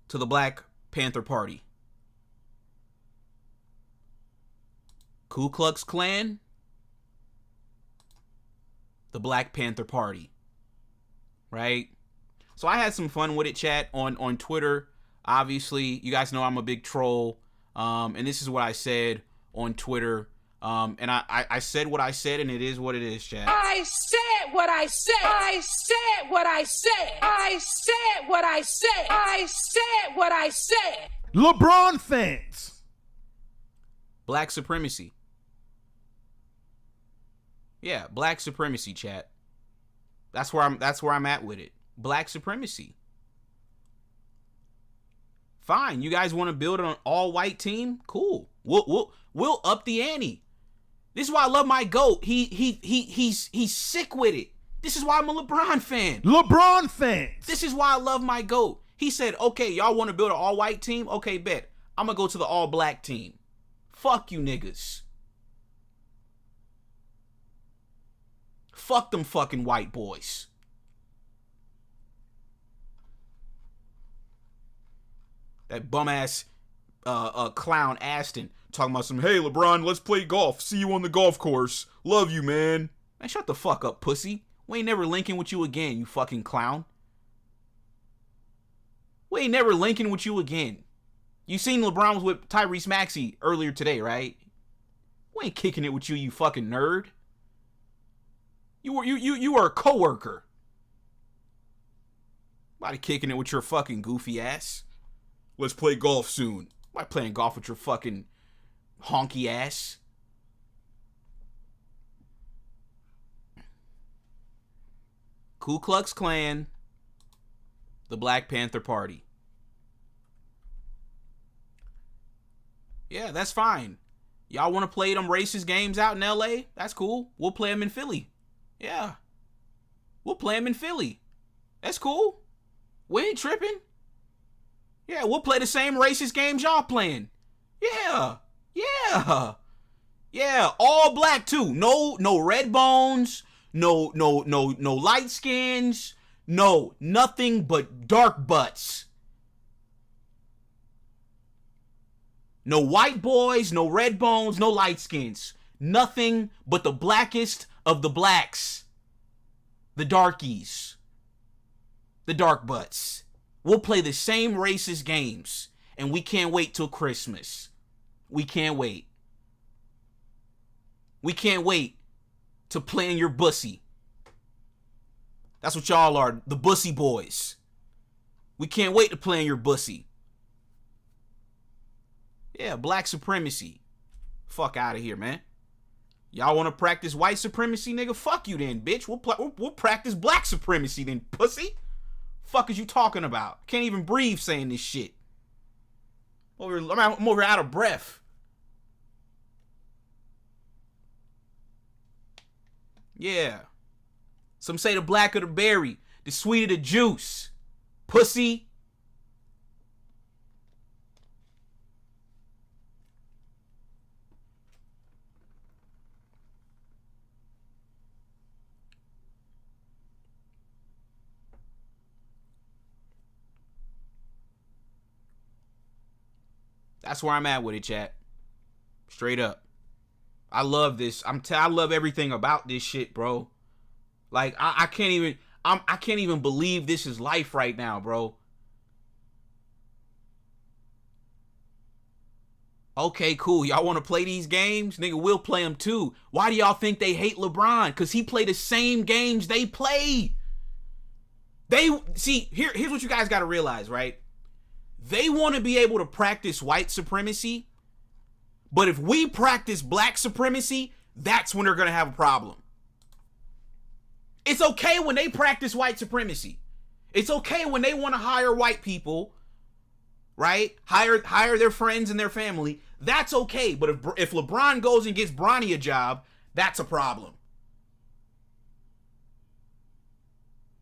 to the Black Panther Party. Ku Klux Klan, the Black Panther Party. Right? So I had some fun with it, chat, on Twitter. Obviously, you guys know I'm a big troll. And this is what I said on Twitter. And I said what I said, and it is what it is, chat. I said what I said. I said what I said. I said what I said. I said what I said. LeBron fans. Black supremacy. Yeah, black supremacy, chat. That's where I'm at with it. Black supremacy. Fine, you guys want to build an all-white team? Cool. We'll up the ante. This is why I love my GOAT. He's sick with it. This is why I'm a LeBron fan. LeBron fans. This is why I love my GOAT. He said, okay, y'all want to build an all-white team? Okay, bet. I'm going to go to the all-black team. Fuck you niggas. Fuck them fucking white boys. That bum-ass clown Aston talking about some, hey, LeBron, let's play golf. See you on the golf course. Love you, man. Man, shut the fuck up, pussy. We ain't never linking with you again, you fucking clown. We ain't never linking with you again. You seen LeBron was with Tyrese Maxey earlier today, right? We ain't kicking it with you, you fucking nerd. You were a coworker. Nobody kicking it with your fucking goofy ass. Let's play golf soon. Why playing golf with your fucking honky ass? Ku Klux Klan, the Black Panther Party. Yeah, that's fine. Y'all want to play them racist games out in LA? That's cool. We'll play them in Philly. Yeah. We'll play them in Philly. That's cool. We ain't tripping. Yeah, we'll play the same racist games y'all playing. Yeah. Yeah. Yeah, all black too. No red bones, no light skins, no nothing but dark butts. No white boys, no red bones, no light skins. Nothing but the blackest of the blacks. The darkies. The dark butts. We'll play the same racist games, and we can't wait till Christmas. We can't wait. We can't wait to play in your bussy. That's what y'all are, the bussy boys. We can't wait to play in your bussy. Yeah, black supremacy. Fuck out of here, man. Y'all want to practice white supremacy, nigga? Fuck you then, bitch. We'll practice black supremacy then, pussy. Fuck is you talking about? Can't even breathe saying this shit. I'm over out of breath. Yeah. Some say the blacker the berry, the sweeter the juice. Pussy. That's where I'm at with it, chat. Straight up. I love this. I love everything about this shit, bro. Like I can't even believe this is life right now, bro. Okay, cool. Y'all want to play these games? Nigga, we'll play them too. Why do y'all think they hate LeBron? Because he play the same games they play. Here's what you guys got to realize, right? They want to be able to practice white supremacy, but if we practice black supremacy, that's when they're going to have a problem. It's okay when they practice white supremacy. It's okay when they want to hire white people, right? Hire their friends and their family. That's okay. But if LeBron goes and gets Bronny a job, that's a problem.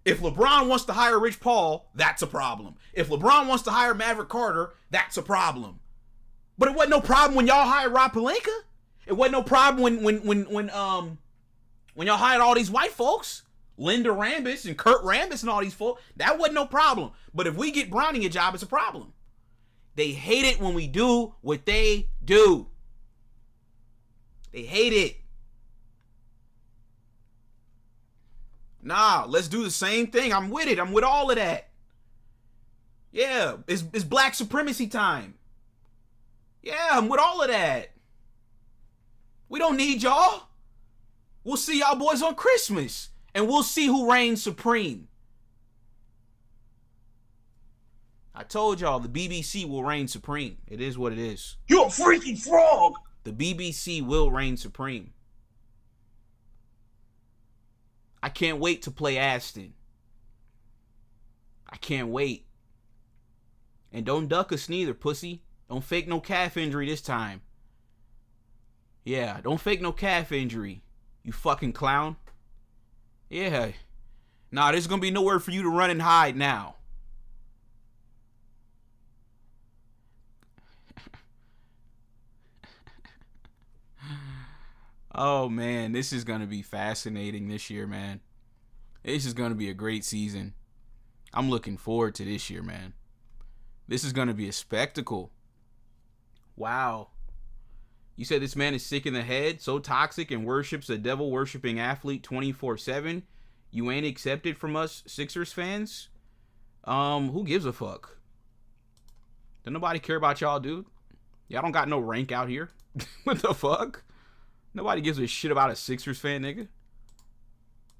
If LeBron wants to hire Rich Paul, that's a problem. If LeBron wants to hire Maverick Carter, that's a problem. But it wasn't no problem when y'all hired Rob Pelinka. It wasn't no problem when y'all hired all these white folks, Linda Rambis and Kurt Rambis and all these folks. That wasn't no problem. But if we get Bronny a job, it's a problem. They hate it when we do what they do. They hate it. Nah, let's do the same thing. I'm with it. I'm with all of that. Yeah, it's black supremacy time. Yeah, I'm with all of that. We don't need y'all. We'll see y'all boys on Christmas. And we'll see who reigns supreme. I told y'all the BBC will reign supreme. It is what it is. You're a freaking frog. The BBC will reign supreme. I can't wait to play Aston. I can't wait. And don't duck us neither, pussy. Don't fake no calf injury this time. Yeah, don't fake no calf injury, you fucking clown. Yeah. Nah, there's gonna be nowhere for you to run and hide now. Oh, man, this is gonna be fascinating this year, man. This is gonna be a great season. I'm looking forward to this year, man. This is gonna be a spectacle. Wow. You said this man is sick in the head, so toxic, and worships a devil-worshipping athlete 24/7. You ain't accepted from us Sixers fans? Who gives a fuck? Don't nobody care about y'all, dude? Y'all don't got no rank out here. What the fuck? Nobody gives a shit about a Sixers fan, nigga.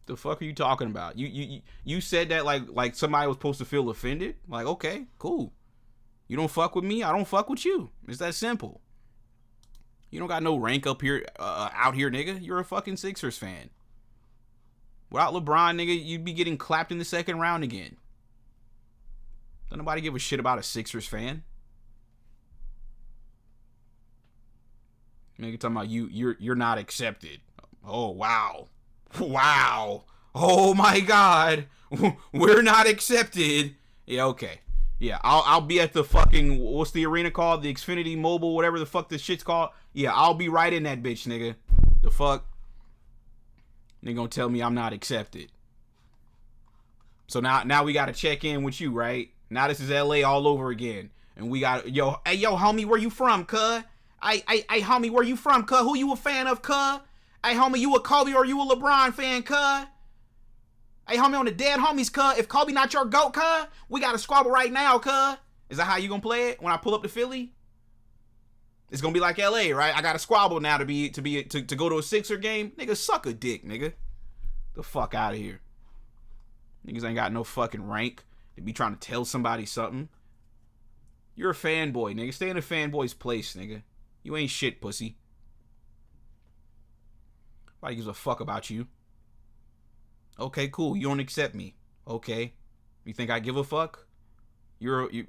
The fuck are you talking about? You said that like somebody was supposed to feel offended? Like, okay, cool. You don't fuck with me, I don't fuck with you. It's that simple. You don't got no rank up here, out here, nigga. You're a fucking Sixers fan. Without LeBron, nigga, you'd be getting clapped in the second round again. Don't nobody give a shit about a Sixers fan. Nigga talking about you're not accepted. Oh, wow. Wow. Oh my God. We're not accepted. Yeah, okay. Yeah, I'll be at the fucking, what's the arena called? The Xfinity Mobile, whatever the fuck this shit's called. Yeah, I'll be right in that bitch, nigga. The fuck? They gonna tell me I'm not accepted. So now we gotta check in with you, right? Now this is LA all over again. And we got, yo, homie, where you from, cuh? Hey, homie, where you from, cuh? Who you a fan of, cuh? Hey, homie, you a Kobe or you a LeBron fan, cuh? Hey, homie, on the dead homies, cuh. If Kobe not your GOAT, cuh, we got a squabble right now, cuh. Is that how you gonna play it when I pull up to Philly? It's gonna be like LA, right? I got a squabble now to go to a Sixer game. Nigga, suck a dick, nigga. The fuck out of here. Niggas ain't got no fucking rank to be trying to tell somebody something. You're a fanboy, nigga. Stay in a fanboy's place, nigga. You ain't shit, pussy. Nobody gives a fuck about you. Okay, cool. You don't accept me. Okay. You think I give a fuck? You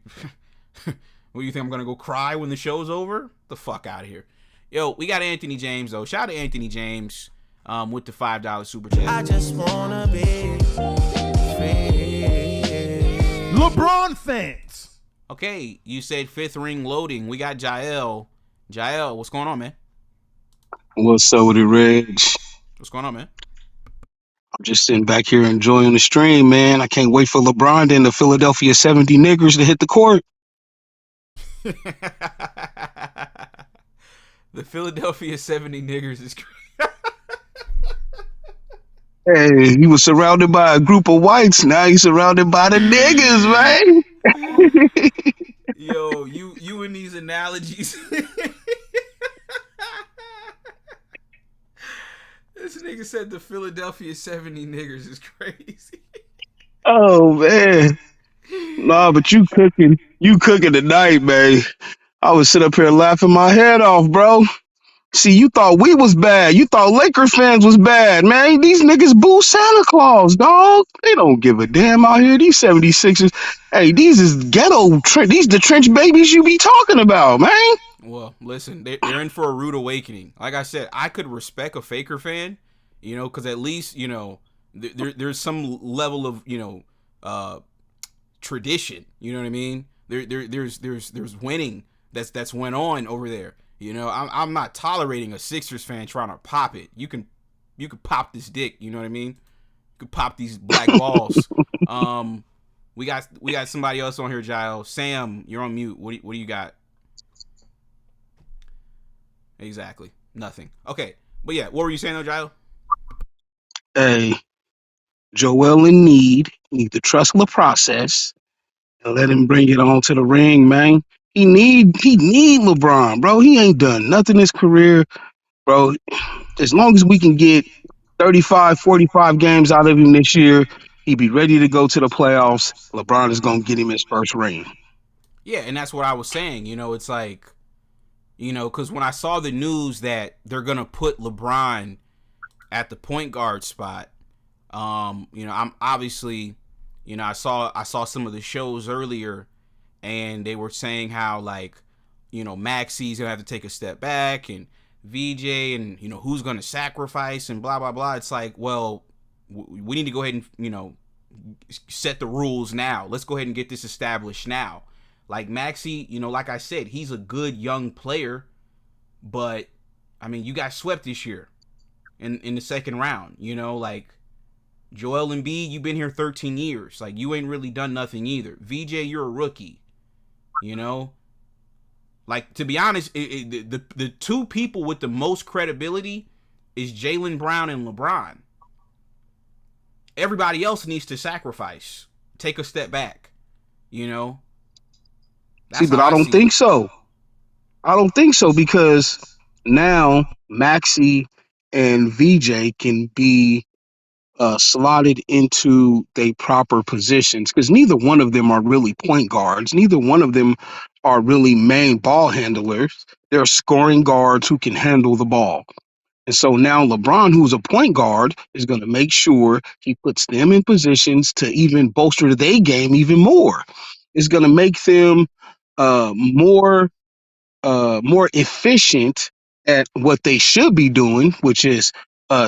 what do you think, I'm gonna go cry when the show's over? The fuck out of here. Yo, we got Anthony James though. Shout out to Anthony James with the $5 super chat. I just wanna be free. LeBron fans. Okay, you said fifth ring loading. We got Jael. Jael, what's going on, man? What's up with it, Reg? What's going on, man? I'm just sitting back here enjoying the stream, man. I can't wait for LeBron and the Philadelphia 70 niggers to hit the court. The Philadelphia 70 niggers is crazy. Hey, he was surrounded by a group of whites. Now he's surrounded by the niggas, man. Yo, you and these analogies. This nigga said the Philadelphia 70 niggers is crazy. Oh, man. Nah, but you cooking tonight, man. I was sitting up here laughing my head off, bro. See, you thought we was bad. You thought Lakers fans was bad, man. These niggas boo Santa Claus, dog. They don't give a damn out here. These 76ers, hey, these is ghetto, these the trench babies you be talking about, man. Well, listen, they're in for a rude awakening. Like I said, I could respect a Faker fan, you know, because at least, you know, there's some level of, you know, tradition. You know what I mean? There's winning that's went on over there. You know, I'm not tolerating a Sixers fan trying to pop it. You can pop this dick. You know what I mean? You can pop these black balls. We got somebody else on here, Giles. Sam, you're on mute. What do you got? Exactly. Nothing. Okay. But yeah, what were you saying though, Giles? Hey, Joel in need to trust the process and let him bring it on to the ring, man. He need LeBron, bro. He ain't done nothing in his career, bro. As long as we can get 35, 45 games out of him this year, he'd be ready to go to the playoffs. LeBron is going to get him his first ring. Yeah, and that's what I was saying. You know, it's like, you know, because when I saw the news that they're going to put LeBron at the point guard spot, I'm obviously, I saw some of the shows earlier, and they were saying how like, Maxi's gonna have to take a step back, and VJ, and who's gonna sacrifice, and blah blah blah. It's like, well, we need to go ahead and set the rules now. Let's go ahead and get this established now. Like Maxi, like I said, he's a good young player, but I mean, you got swept this year in the second round. Like Joel Embiid, you've been here 13 years. Like, you ain't really done nothing either. VJ, you're a rookie. Like, to be honest, the two people with the most credibility is Jaylen Brown and LeBron. Everybody else needs to sacrifice, take a step back. That's See, but I don't think so. I don't think so, because now Maxi and VJ can be slotted into their proper positions, because neither one of them are really point guards. Neither one of them are really main ball handlers. They're scoring guards who can handle the ball. And so now LeBron, who's a point guard, is going to make sure he puts them in positions to even bolster their game even more. It's going to make them more efficient at what they should be doing, which is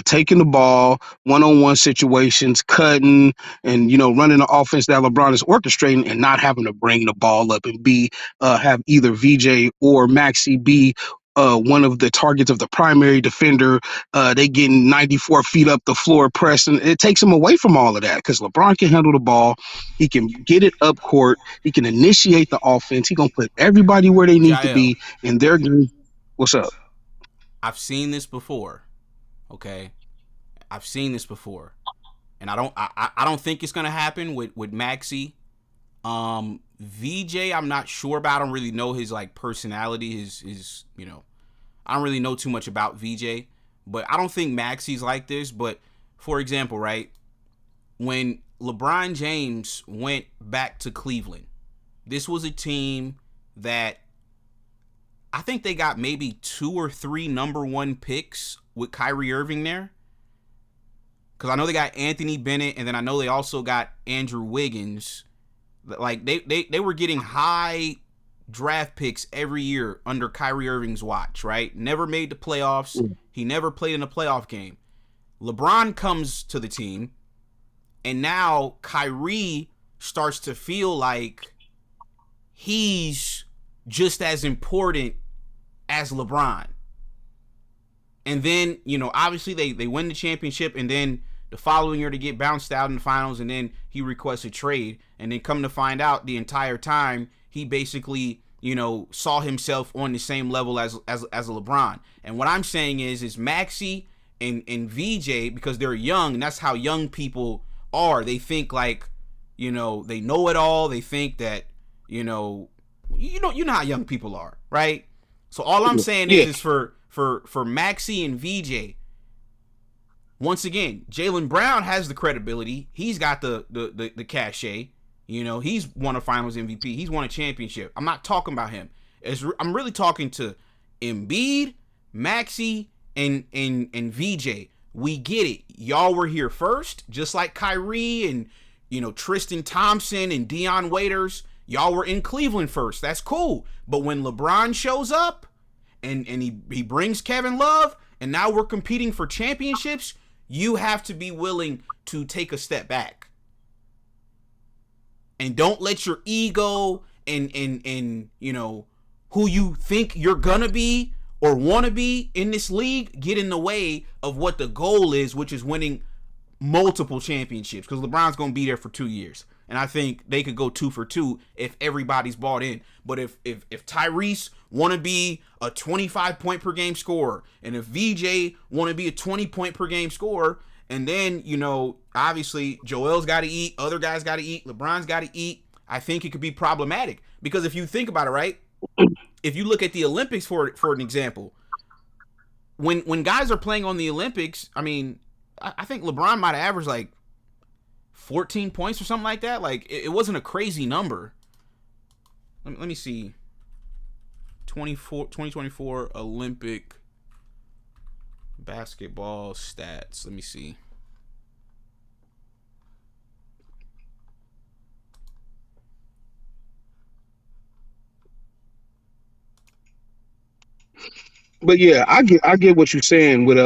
taking the ball, one-on-one situations, cutting, and running the offense that LeBron is orchestrating, and not having to bring the ball up and have either VJ or Maxi be one of the targets of the primary defender. They getting 94 feet up the floor pressing. It takes him away from all of that, because LeBron can handle the ball. He can get it up court. He can initiate the offense. He gonna put everybody where they need to be in their game. What's up? I've seen this before. Okay, I've seen this before, and I don't think it's gonna happen with Maxi. VJ, I'm not sure about. I don't really know his like personality. His I don't really know too much about VJ, but I don't think Maxi's like this. But for example, right, when LeBron James went back to Cleveland, this was a team that I think they got maybe 2 or 3 number 1 picks with Kyrie Irving there. Because I know they got Anthony Bennett, and then I know they also got Andrew Wiggins. Like, they were getting high draft picks every year under Kyrie Irving's watch, right? Never made the playoffs. He never played in a playoff game. LeBron comes to the team, and now Kyrie starts to feel like he's just as important as LeBron. And then, obviously they win the championship, and then the following year they get bounced out in the finals, and then he requests a trade. And then come to find out, the entire time he basically, saw himself on the same level as a LeBron. And what I'm saying is Maxi and VJ, because they're young, and that's how young people are. They think like, they know it all. They think that, you know how young people are, right? So all I'm saying is for Maxi and VJ, once again, Jaylen Brown has the credibility. He's got the cachet. He's won a Finals MVP. He's won a championship. I'm not talking about him. I'm really talking to Embiid, Maxi, and VJ. We get it. Y'all were here first, just like Kyrie and Tristan Thompson and Dion Waiters. Y'all were in Cleveland first. That's cool. But when LeBron shows up and he brings Kevin Love, and now we're competing for championships, you have to be willing to take a step back. And don't let your ego and who you think you're gonna be or want to be in this league get in the way of what the goal is, which is winning multiple championships. Because LeBron's gonna be there for 2 years. And I think they could go 2 for 2 if everybody's bought in. But if Tyrese want to be a 25 point per game scorer, and if VJ want to be a 20 point per game scorer, and then, obviously Joel's got to eat, other guys got to eat, LeBron's got to eat, I think it could be problematic. Because if you think about it, right, if you look at the Olympics for an example, when guys are playing on the Olympics, I mean, I think LeBron might have averaged like 14 points or something like that. Like, it wasn't a crazy number. Let me see. 2024 Olympic basketball stats. Let me see. But yeah, I get what you're saying with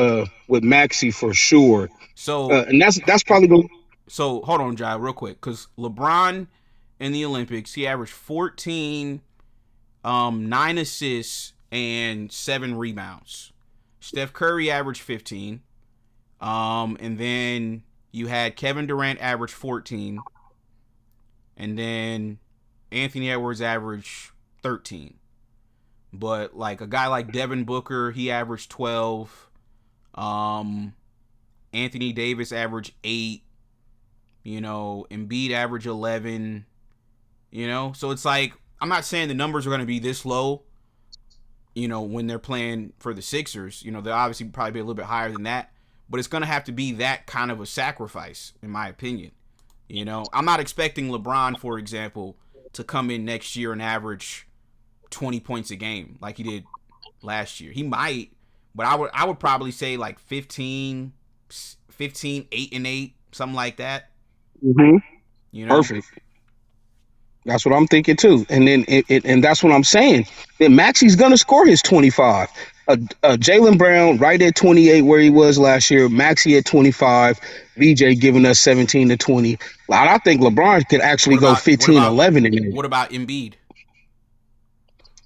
Maxi for sure. So And that's probably going. so hold on, Jai, real quick, because LeBron in the Olympics, he averaged 14, 9 assists, and 7 rebounds. Steph Curry averaged 15. And then you had Kevin Durant average 14. And then Anthony Edwards averaged 13. But like a guy like Devin Booker, he averaged 12. Anthony Davis averaged 8. You know, Embiid averaged 11. You know, so it's like, I'm not saying the numbers are going to be this low, you know, when they're playing for the Sixers. You know, they'll obviously probably be a little bit higher than that. But it's going to have to be that kind of a sacrifice, in my opinion. You know, I'm not expecting LeBron, for example, to come in next year and average 20 points a game like he did last year. He might, but I would probably say like 15, 8 and 8, something like that. Mm-hmm. You know? Perfect. That's what I'm thinking too. And then and that's what I'm saying. Then Maxi's gonna score his 25. Jaylen Brown right at 28 where he was last year. Maxi at 25. VJ giving us 17 to 20. I think LeBron could actually go 15, 11 in it. What about Embiid?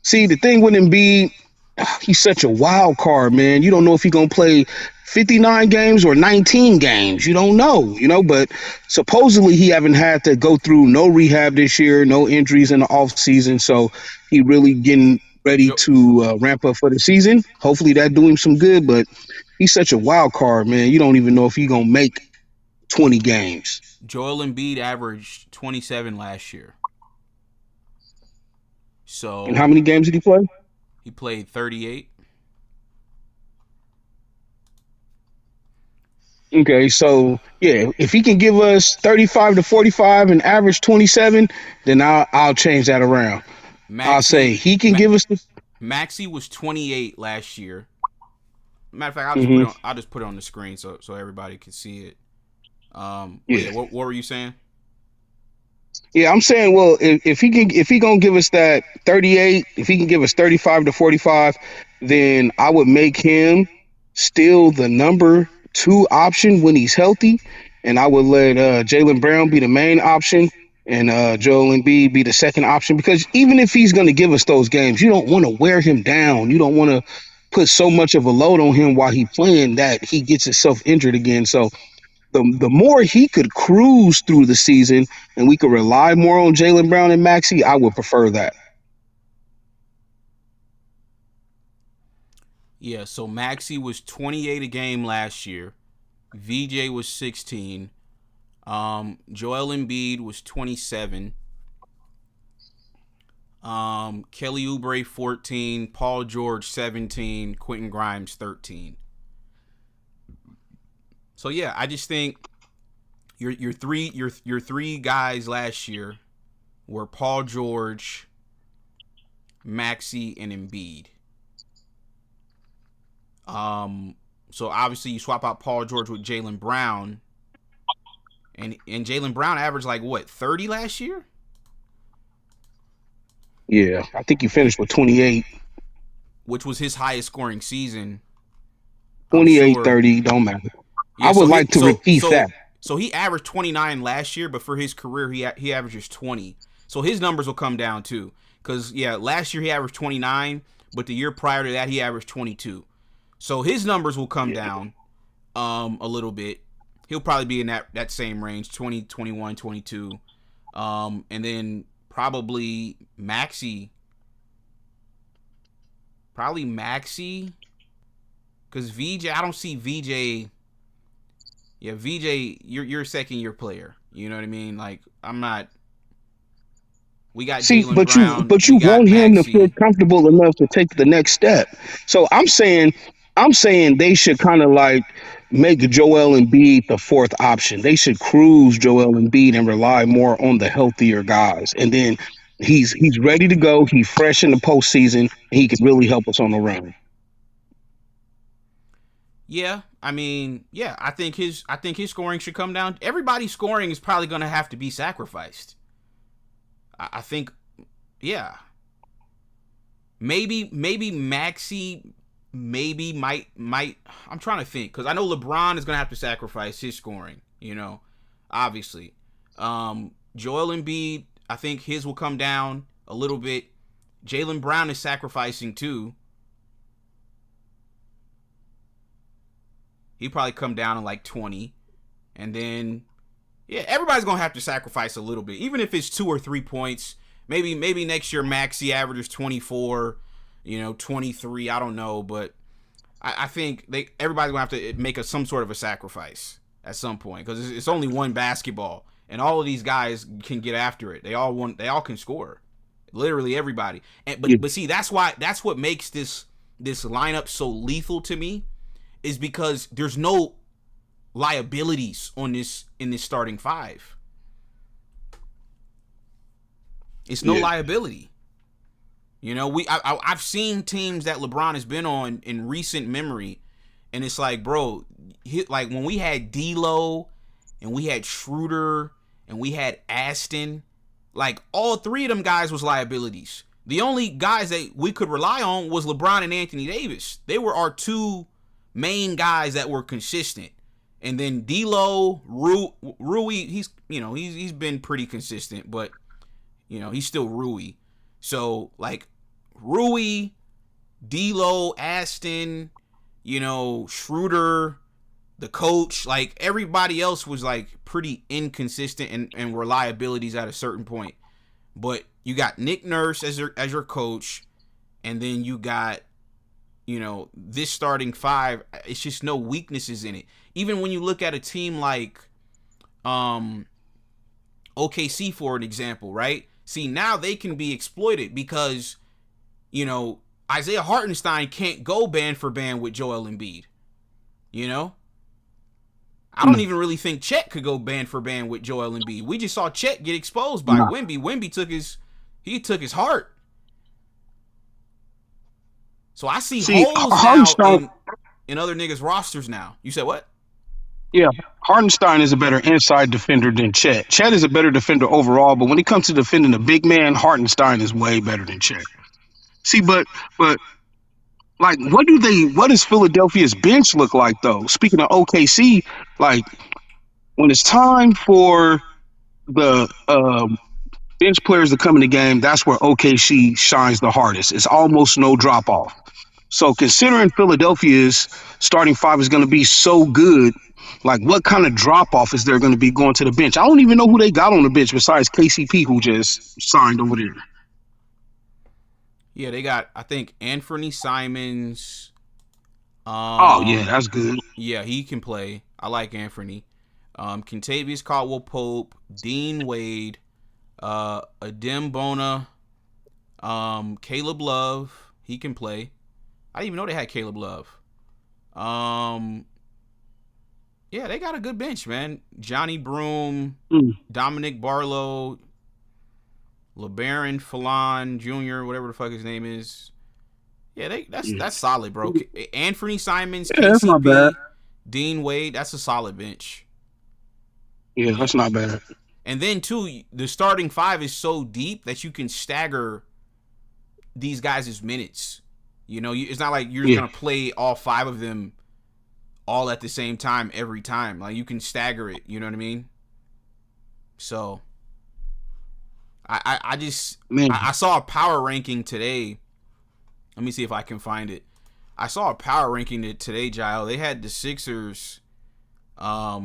See, the thing with Embiid, he's such a wild card, man. You don't know if he's gonna play 59 games or 19 games. You don't know, but supposedly he haven't had to go through no rehab this year, no injuries in the off season. So he really getting ready to ramp up for the season. Hopefully that do him some good, but he's such a wild card, man. You don't even know if he's going to make 20 games. Joel Embiid averaged 27 last year. So, and how many games did he play? He played 38. Okay, so yeah, if he can give us 35 to 45 and average 27, then I'll change that around. I'll say he can give us the Maxi was 28 last year. Matter of fact, I'll just put it on the screen so everybody can see it. Yeah. What were you saying? Yeah, I'm saying, well, if he gonna give us that 38, if he can give us 35 to 45, then I would make him still the number 2 option when he's healthy, and I would let Jaylen Brown be the main option and Joel Embiid be the second option, because even if he's going to give us those games, you don't want to wear him down. You don't want to put so much of a load on him while he's playing that he gets himself injured again. So the more he could cruise through the season and we could rely more on Jaylen Brown and Maxey, I would prefer that. Yeah, so Maxey was 28 a game last year. VJ was 16. Joel Embiid was 27. Kelly Oubre 14. Paul George 17. Quentin Grimes 13. So yeah, I just think your three guys last year were Paul George, Maxey, and Embiid. So obviously you swap out Paul George with Jaylen Brown, and Jaylen Brown averaged like what, 30 last year? Yeah, I think he finished with 28, which was his highest scoring season. 28, 30, don't matter. Yeah, I would like to repeat that. So he averaged 29 last year, but for his career he averages 20. So his numbers will come down too, because yeah, last year he averaged 29, but the year prior to that he averaged 22. So his numbers will come down a little bit. He'll probably be in that same range, 20, 21, 22. And then probably Maxey. Because VJ, I don't see VJ. Yeah, VJ, you're a second year player. You know what I mean? Like, I'm not. We got Jaylen Brown, but you want him to feel comfortable enough to take the next step. So I'm saying they should kind of like make Joel Embiid the 4th option. They should cruise Joel Embiid and rely more on the healthier guys. And then he's ready to go. He's fresh in the postseason. And he could really help us on the run. Yeah, I mean, yeah, I think his scoring should come down. Everybody's scoring is probably going to have to be sacrificed. I think, yeah. Maybe Maxey maybe might I'm trying to think, because I know LeBron is gonna have to sacrifice his scoring, obviously. Joel Embiid, I think his will come down a little bit. Jaylen Brown is sacrificing too. He probably come down to like 20. And then, yeah, everybody's going to have to sacrifice a little bit. Even if it's 2 or 3 points. Maybe next year Maxey averages 24, 23. I don't know. But I think everybody's going to have to make some sort of a sacrifice at some point. Because it's only one basketball. And all of these guys can get after it. They all can score. Literally everybody. But see, that's what makes this lineup so lethal to me. Is because there's no liabilities in this starting five. It's no liability. I've seen teams that LeBron has been on in recent memory, and it's like, bro, like when we had D'Lo and we had Schroeder and we had Aston, like all three of them guys was liabilities. The only guys that we could rely on was LeBron and Anthony Davis. They were our two main guys that were consistent. And then D'Lo, Rui, he's been pretty consistent, but he's still Rui. So like Rui, D'Lo, Aston, Schroeder, the coach, like everybody else was like pretty inconsistent and were liabilities at a certain point. But you got Nick Nurse as your coach, and then you got this starting five. It's just no weaknesses in it. Even when you look at a team like OKC, for an example, right? See, now they can be exploited because, Isaiah Hartenstein can't go band for band with Joel Embiid. I don't even really think Chet could go band for band with Joel Embiid. We just saw Chet get exposed by Wemby. Wemby took his heart. So I see holes now in other niggas' rosters now. You said what? Yeah, Hardenstein is a better inside defender than Chet. Chet is a better defender overall, but when it comes to defending a big man, Hardenstein is way better than Chet. See, but like, what does Philadelphia's bench look like though? Speaking of OKC, like when it's time for the bench players to come in the game, that's where OKC shines the hardest. It's almost no drop off. So considering Philadelphia's starting five is going to be so good, like what kind of drop off is there going to be going to the bench? I don't even know who they got on the bench besides KCP, who just signed over there. Yeah, they got, I think, Anthony Simons. Oh yeah, that's good. Yeah, he can play. I like Anthony. Kentavious Caldwell-Pope, Dean Wade, Adem Bona, Caleb Love. He can play. I didn't even know they had Caleb Love. Yeah, they got a good bench, man. Johnny Broom, Dominic Barlow, LeBaron Fallon Jr., whatever the fuck his name is. Yeah, that's solid, bro. Anthony Simons, KCP, that's not bad. Dean Wade, that's a solid bench. Yeah, that's not bad. And then, too, the starting five is so deep that you can stagger these guys' minutes. It's not like you're just going to play all five of them all at the same time every time. Like, you can stagger it. You know what I mean? So, I saw a power ranking today. Let me see if I can find it. I saw a power ranking today, Gile. They had the Sixers. I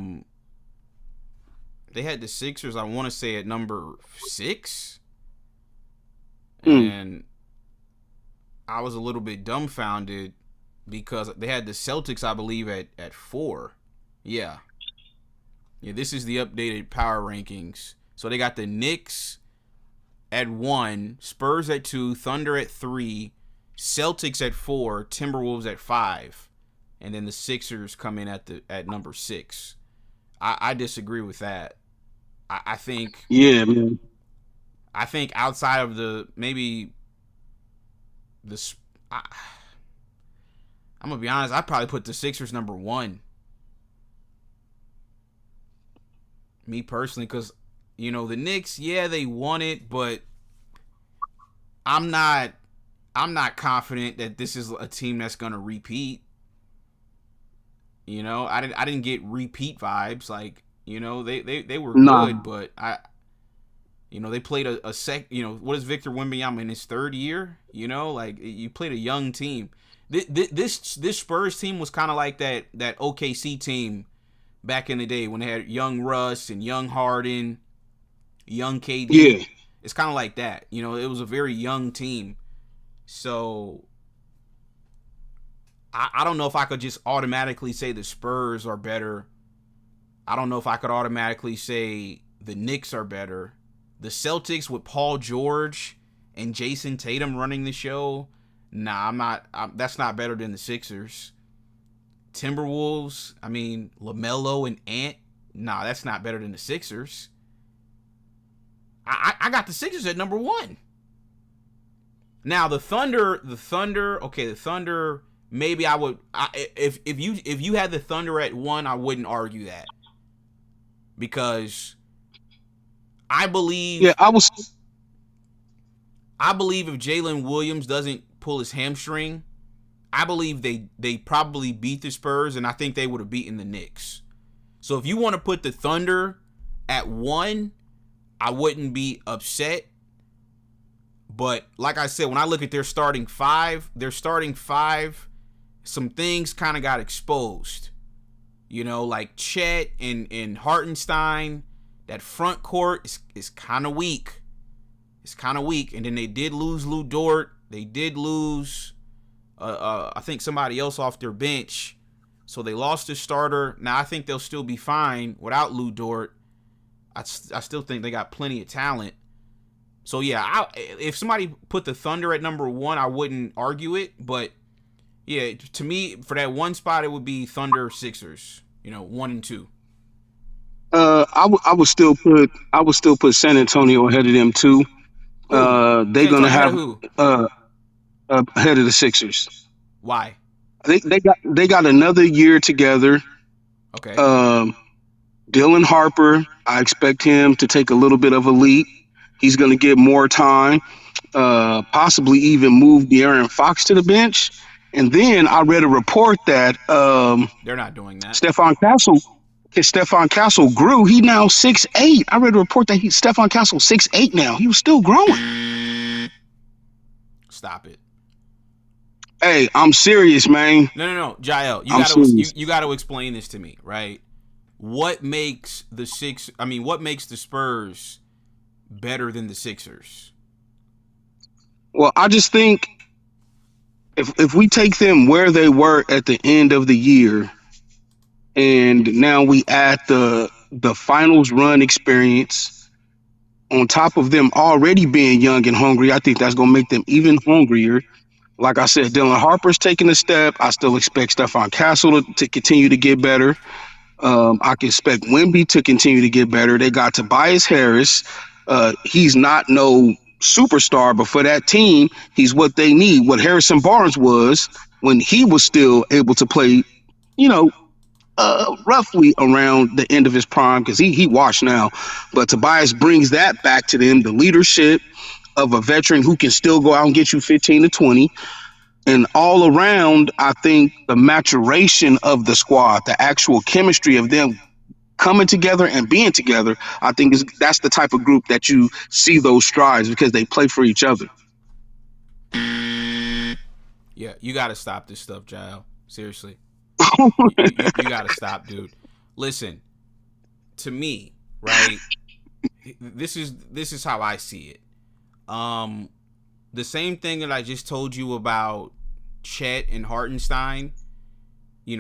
want to say, at number 6. And I was a little bit dumbfounded because they had the Celtics, I believe, at 4. Yeah. Yeah, this is the updated power rankings. So they got the Knicks at 1, Spurs at 2, Thunder at 3, Celtics at 4, Timberwolves at 5, and then the Sixers come in at number 6. I disagree with that. I think. Yeah, man. I think outside of I'm gonna be honest. I'd probably put the Sixers number 1. Me personally, because the Knicks, yeah, they won it, but I'm not I'm not confident that this is a team that's gonna repeat. You know, I didn't get repeat vibes. Like, you know, they were good, but they played a sec. You know, what is Victor Wembanyama in his third year? You know, like you played a young team. This Spurs team was kind of like that OKC team back in the day when they had young Russ and young Harden, young KD. Yeah. It's kind of like that. You know, it was a very young team. So I don't know if I could just automatically say the Spurs are better. I don't know if I could automatically say the Knicks are better. The Celtics with Paul George and Jason Tatum running the show, nah, I'm not. That's not better than the Sixers. Timberwolves, I mean, LaMelo and Ant, nah, that's not better than the Sixers. I got the Sixers at number 1. Now the Thunder, okay, the Thunder, maybe I would, if you had the Thunder at 1, I wouldn't argue that, because I believe if Jalen Williams doesn't pull his hamstring, I believe they probably beat the Spurs, and I think they would have beaten the Knicks. So if you want to put the Thunder at 1, I wouldn't be upset. But like I said, when I look at their starting five, some things kind of got exposed. You know, like Chet and Hartenstein, that front court is kind of weak. It's kind of weak. And then they did lose Lou Dort. They did lose, I think, somebody else off their bench. So they lost their starter. Now, I think they'll still be fine without Lou Dort. I still think they got plenty of talent. So, yeah, if somebody put the Thunder at number 1, I wouldn't argue it. But, yeah, to me, for that one spot, it would be Thunder, Sixers, 1 and 2. I would still put San Antonio ahead of them too. They're gonna have ahead of the Sixers. Why? They got another year together. Okay. Dylan Harper, I expect him to take a little bit of a leap. He's gonna get more time. Possibly even move De'Aaron Fox to the bench. And then I read a report that they're not doing that. Stephon Castle grew. He now 6'8". I read a report that Stephon Castle 6'8" now. He was still growing. Stop it. Hey, I'm serious, man. No, Jael, you got to explain this to me, right? What makes the Spurs better than the Sixers? Well, I just think if we take them where they were at the end of the year, and now we add the finals run experience on top of them already being young and hungry, I think that's going to make them even hungrier. Like I said, Dylan Harper's taking a step. I still expect Stephon Castle to continue to get better. I can expect Wemby to continue to get better. They got Tobias Harris. He's not no superstar, but for that team, he's what they need. What Harrison Barnes was when he was still able to play, roughly around the end of his prime, because he washed now. But Tobias brings that back to them, the leadership of a veteran who can still go out and get you 15 to 20. And all around, I think the maturation of the squad, the actual chemistry of them coming together and being together, I think that's the type of group that you see those strides because they play for each other. Yeah, you got to stop this stuff, Jael. Seriously. You got to stop, dude. Listen, to me, right, this is how I see it. The same thing that I just told you about Chet and Hartenstein,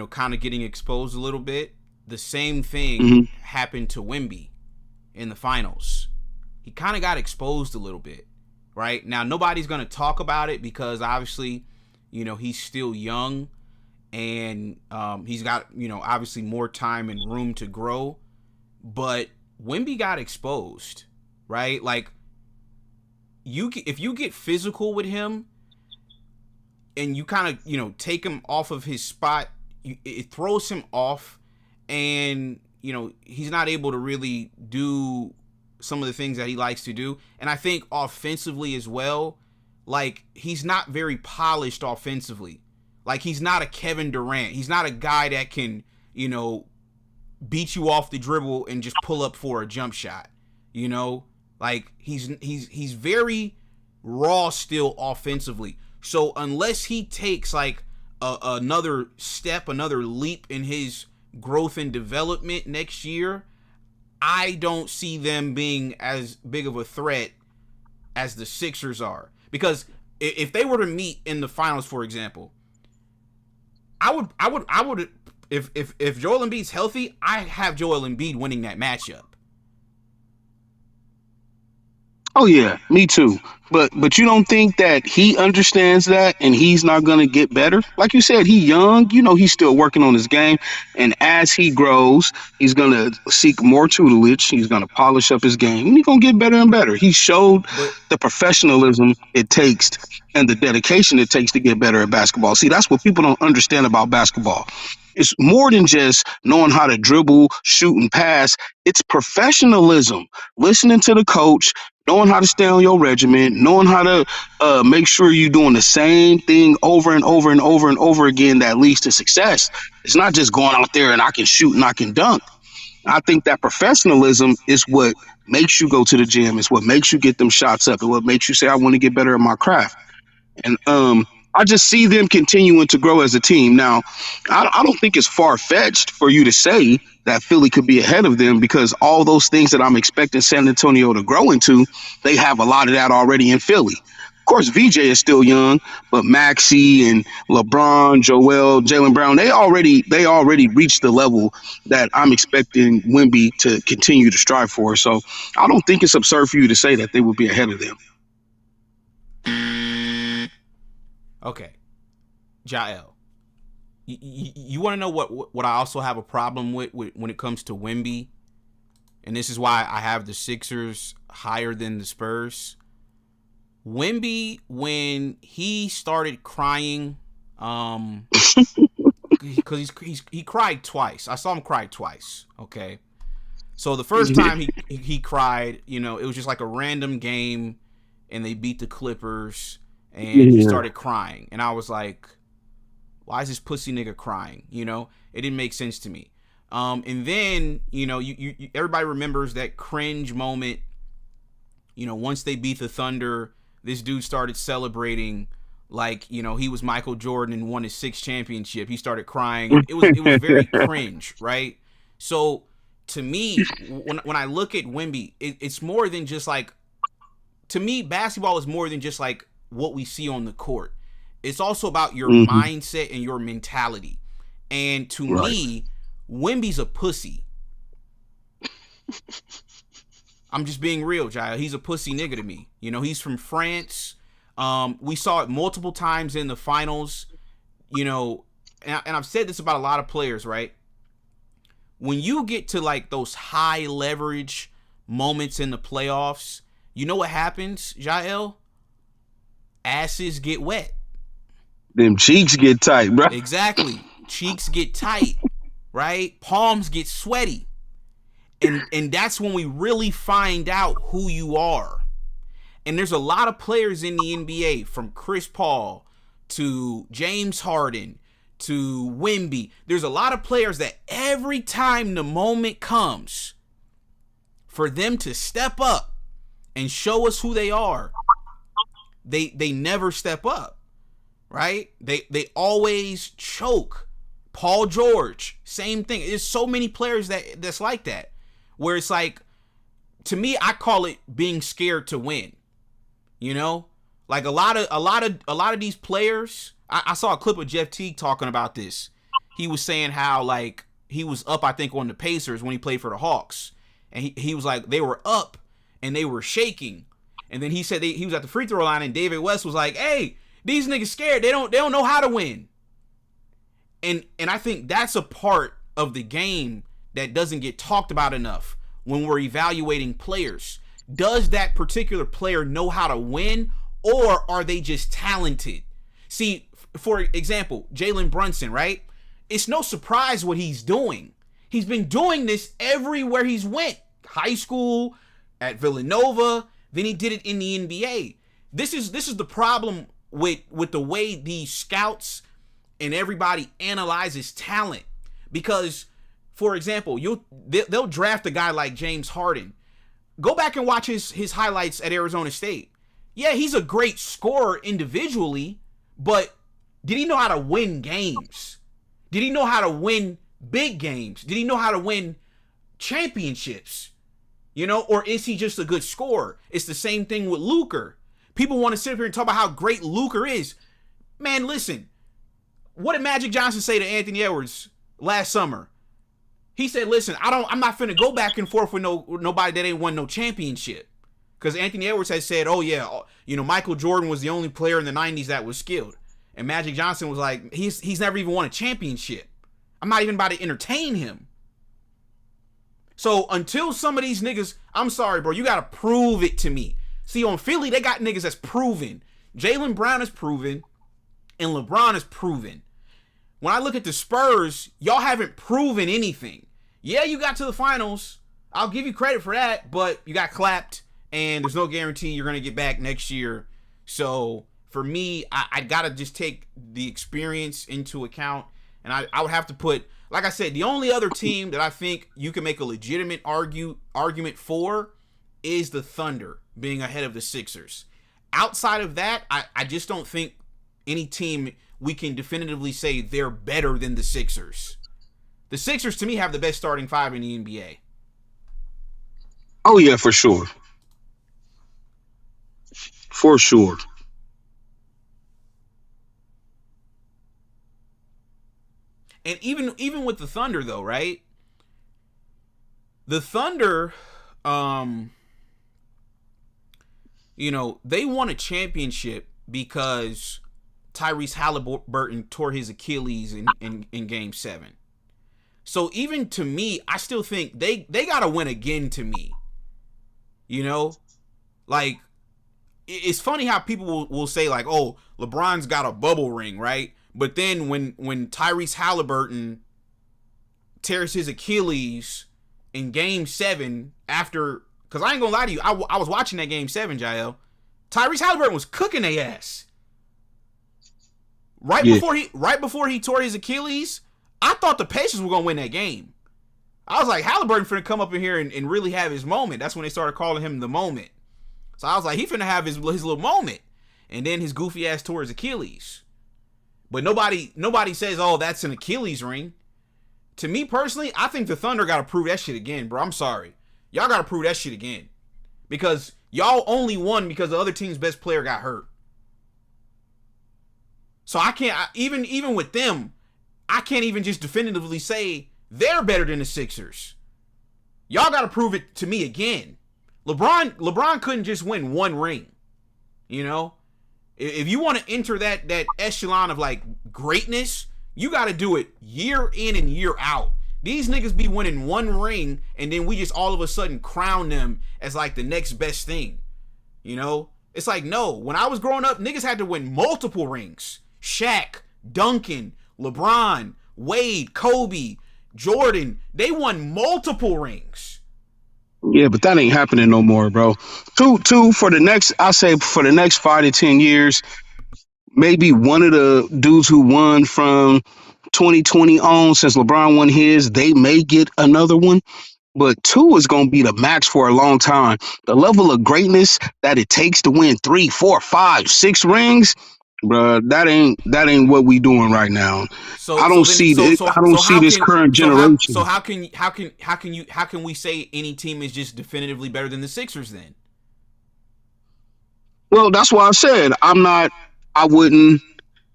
kind of getting exposed a little bit. The same thing happened to Wemby in the finals. He kind of got exposed a little bit, right? Now, nobody's going to talk about it because obviously, he's still young and he's got, obviously more time and room to grow. But Wemby got exposed, right? Like, if you get physical with him and you kind of, take him off of his spot, it throws him off, and, he's not able to really do some of the things that he likes to do. And I think offensively as well, like, he's not very polished offensively. Like, he's not a Kevin Durant. He's not a guy that can, you know, beat you off the dribble and just pull up for a jump shot. You know, like, he's very raw still offensively. So unless he takes like another step, another leap in his growth and development next year, I don't see them being as big of a threat as the Sixers are. Because if they were to meet in the finals, for example, I would if Joel Embiid's healthy, I have Joel Embiid winning that matchup. Oh yeah, me too. But you don't think that he understands that and he's not gonna get better? Like you said, he young, you know, he's still working on his game. And as he grows, he's gonna seek more tutelage, he's gonna polish up his game, and he's gonna get better and better. He showed the professionalism it takes and the dedication it takes to get better at basketball. See, that's what people don't understand about basketball. It's more than just knowing how to dribble, shoot, and pass. It's professionalism. Listening to the coach, knowing how to stay on your regiment, knowing how to make sure you're doing the same thing over and over and over and over again that leads to success. It's not just going out there and I can shoot and I can dunk. I think that professionalism is what makes you go to the gym. It's what makes you get them shots up. And what makes you say, I want to get better at my craft. And I just see them continuing to grow as a team. Now, I don't think it's far-fetched for you to say that Philly could be ahead of them because all those things that I'm expecting San Antonio to grow into, they have a lot of that already in Philly. Of course, VJ is still young, but Maxey and LeBron, Joel, Jaylen Brown, they already reached the level that I'm expecting Wemby to continue to strive for. So I don't think it's absurd for you to say that they will be ahead of them. Okay, Jael, you want to know what I also have a problem with when it comes to Wemby, and this is why I have the Sixers higher than the Spurs. Wemby, when he started crying, because he cried twice. I saw him cry twice. Okay, so the first time he cried, you know, it was just like a random game, and they beat the Clippers. And he started crying. And I was like, why is this pussy nigga crying? You know, it didn't make sense to me. And then, you know, you everybody remembers that cringe moment. You know, once they beat the Thunder, this dude started celebrating like, you know, he was Michael Jordan and won his 6th championship. He started crying. It was very cringe, right? So to me, when I look at Wemby, it's more than just like, to me, basketball is more than just like what we see on the court. It's also about your mindset and your mentality. And to me, Wemby's a pussy. I'm just being real, Jael. He's a pussy nigga to me. You know, he's from France. We saw it multiple times in the finals. You know, and I've said this about a lot of players, right? When you get to like those high leverage moments in the playoffs, you know what happens, Jael? Asses get wet. Them cheeks get tight, bro. Exactly. Cheeks get tight, right? Palms get sweaty. And that's when we really find out who you are. And there's a lot of players in the NBA, from Chris Paul to James Harden to Wemby. There's a lot of players that every time the moment comes for them to step up and show us who they are, they never step up, right? They always choke. Paul George, same thing. There's so many players that's like that, where it's like, to me, I call it being scared to win. You know, like a lot of these players. I saw a clip of Jeff Teague talking about this. He was saying how, like, he was up, I think, on the Pacers when he played for the Hawks, and he was like, they were up and they were shaking. And then he said he was at the free throw line, and David West was like, "Hey, these niggas scared. They don't know how to win." And I think that's a part of the game that doesn't get talked about enough when we're evaluating players. Does that particular player know how to win, or are they just talented? See, for example, Jalen Brunson, right? It's no surprise what he's doing. He's been doing this everywhere he's went. High school, at Villanova, then he did it in the NBA. this is the problem with the way these scouts and everybody analyzes talent. Because, for example, they'll draft a guy like James Harden. Go back and watch his highlights at Arizona State. Yeah, he's a great scorer individually, but did he know how to win games? Did he know how to win big games? Did he know how to win championships? You know, or is he just a good scorer? It's the same thing with Luka. People want to sit here and talk about how great Luka is. Man, listen. What did Magic Johnson say to Anthony Edwards last summer? He said, "Listen, I'm not finna go back and forth with nobody that ain't won no championship." Because Anthony Edwards has said, "Oh yeah, you know, Michael Jordan was the only player in the '90s that was skilled," and Magic Johnson was like, "He's never even won a championship. I'm not even about to entertain him." So until some of these niggas, I'm sorry, bro, you gotta prove it to me. See, on Philly, they got niggas that's proven. Jaylen Brown is proven, and LeBron is proven. When I look at the Spurs, y'all haven't proven anything. Yeah, you got to the finals. I'll give you credit for that, but you got clapped, and there's no guarantee you're going to get back next year. So, for me, I got to just take the experience into account, and I would have to put, like I said, the only other team that I think you can make a legitimate argument for is the Thunder being ahead of the Sixers. Outside of that, I just don't think any team we can definitively say they're better than the Sixers. The Sixers, to me, have the best starting five in the NBA. Oh, yeah, for sure. For sure. And even with the Thunder, though, right? The Thunder, you know, they won a championship because Tyrese Halliburton tore his Achilles in Game 7. So even to me, I still think they got to win again to me. You know? Like, it's funny how people will say, like, oh, LeBron's got a bubble ring, right? But then when Tyrese Halliburton tears his Achilles in Game 7 after... Because I ain't going to lie to you, I was watching that Game 7, Jael. Tyrese Halliburton was cooking their ass. Right before he tore his Achilles, I thought the Pacers were gonna win that game. I was like, Halliburton finna come up in here and really have his moment. That's when they started calling him the moment. So I was like, he finna have his little moment. And then his goofy ass tore his Achilles. But nobody says, oh, that's an Achilles ring. To me personally, I think the Thunder gotta prove that shit again, bro. I'm sorry. Y'all gotta prove that shit again. Because y'all only won because the other team's best player got hurt. So I can't, even with them, I can't even just definitively say they're better than the Sixers. Y'all got to prove it to me again. LeBron couldn't just win one ring. You know? If you want to enter that echelon of like greatness, you got to do it year in and year out. These niggas be winning one ring and then we just all of a sudden crown them as like the next best thing. You know? It's like, no, when I was growing up, niggas had to win multiple rings. Shaq, Duncan, LeBron, Wade, Kobe, Jordan, they won multiple rings. Yeah, but that ain't happening no more, bro. Two for the next, I say for the next 5 to 10 years, maybe one of the dudes who won from 2020 on, since LeBron won his, they may get another one. But 2 is going to be the max for a long time. The level of greatness that it takes to win 3, 4, 5, 6 rings, bro, that ain't what we doing right now. So I don't see this. I don't see this current generation. So how can we say any team is just definitively better than the Sixers then? Well, that's why I said I wouldn't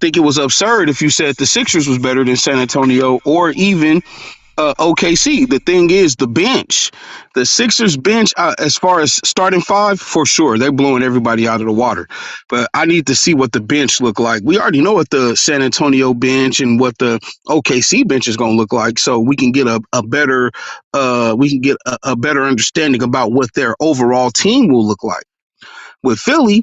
think it was absurd if you said the Sixers was better than San Antonio or even OKC. The thing is, the bench, the Sixers bench, as far as starting five, for sure, they're blowing everybody out of the water. But I need to see what the bench look like. We already know what the San Antonio bench and what the OKC bench is going to look like, so we can get a better understanding about what their overall team will look like. With Philly,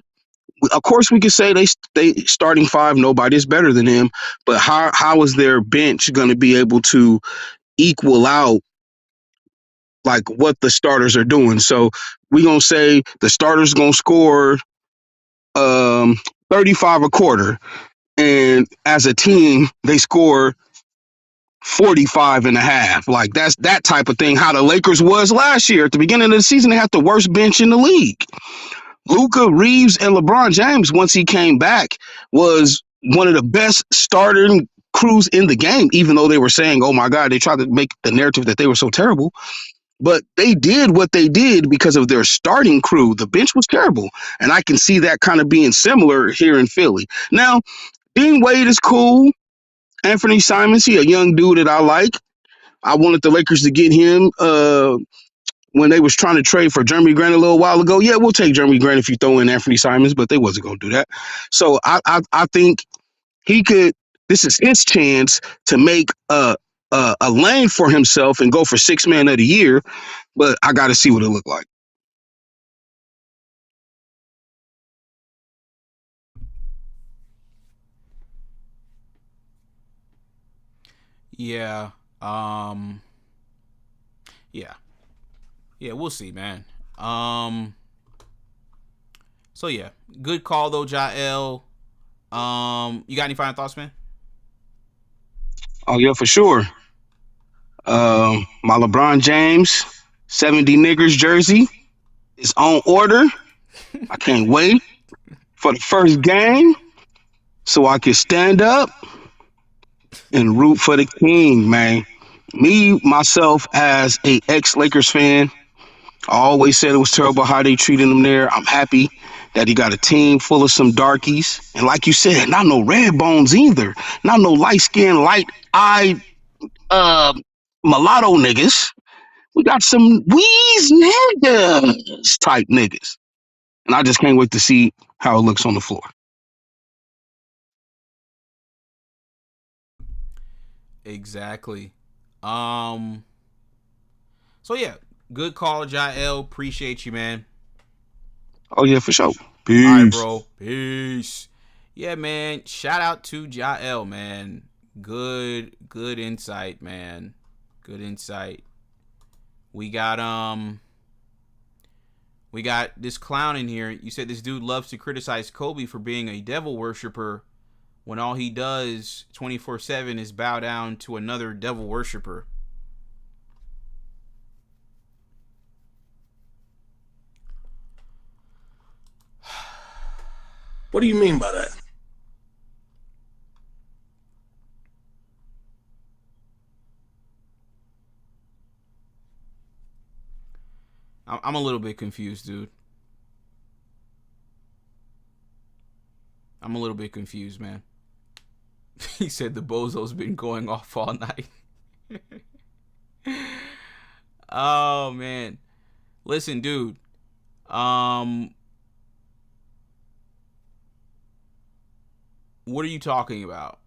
of course, we could say they starting five, nobody's better than them. But how is their bench going to be able to equal out like what the starters are doing? So we gonna say the starters gonna score 35 a quarter, and as a team they score 45 and a half. Like that's that type of thing. How the Lakers was last year at the beginning of the season, they had the worst bench in the league. Luka, Reeves, and LeBron James, once he came back, was one of the best starting crews in the game, even though they were saying, oh my God, they tried to make the narrative that they were so terrible. But they did what they did because of their starting crew. The bench was terrible. And I can see that kind of being similar here in Philly. Now, Dean Wade is cool. Anthony Simons, he a young dude that I like. I wanted the Lakers to get him when they was trying to trade for Jeremy Grant a little while ago. Yeah, we'll take Jeremy Grant if you throw in Anthony Simons, but they wasn't going to do that. So I think he could. This is his chance to make a lane for himself and go for sixth man of the year. But I got to see what it look like. Yeah. Yeah, we'll see, man. So yeah, good call though, Jael. You got any final thoughts, man? Oh yeah, for sure. My LeBron James 70 niggers jersey is on order. I can't wait for the first game so I can stand up and root for the king, man. Me, myself, as a ex-Lakers fan, I always said it was terrible how they treated him there. I'm happy that he got a team full of some darkies. And like you said, not no red bones either. Not no light-skinned, light-eyed mulatto niggas. We got some Weeze niggas type niggas. And I just can't wait to see how it looks on the floor. Exactly. So yeah, good call, Jael. Appreciate you, man. Oh yeah, for sure. Peace. All right, bro. Peace. Yeah, man. Shout out to Jael, man. Good insight, man. Good insight. We got this clown in here. You said this dude loves to criticize Kobe for being a devil worshiper when all he does 24/7 is bow down to another devil worshiper. What do you mean by that? I'm a little bit confused, dude. I'm a little bit confused, man. He said the bozo's been going off all night. Oh, man. Listen, dude. What are you talking about?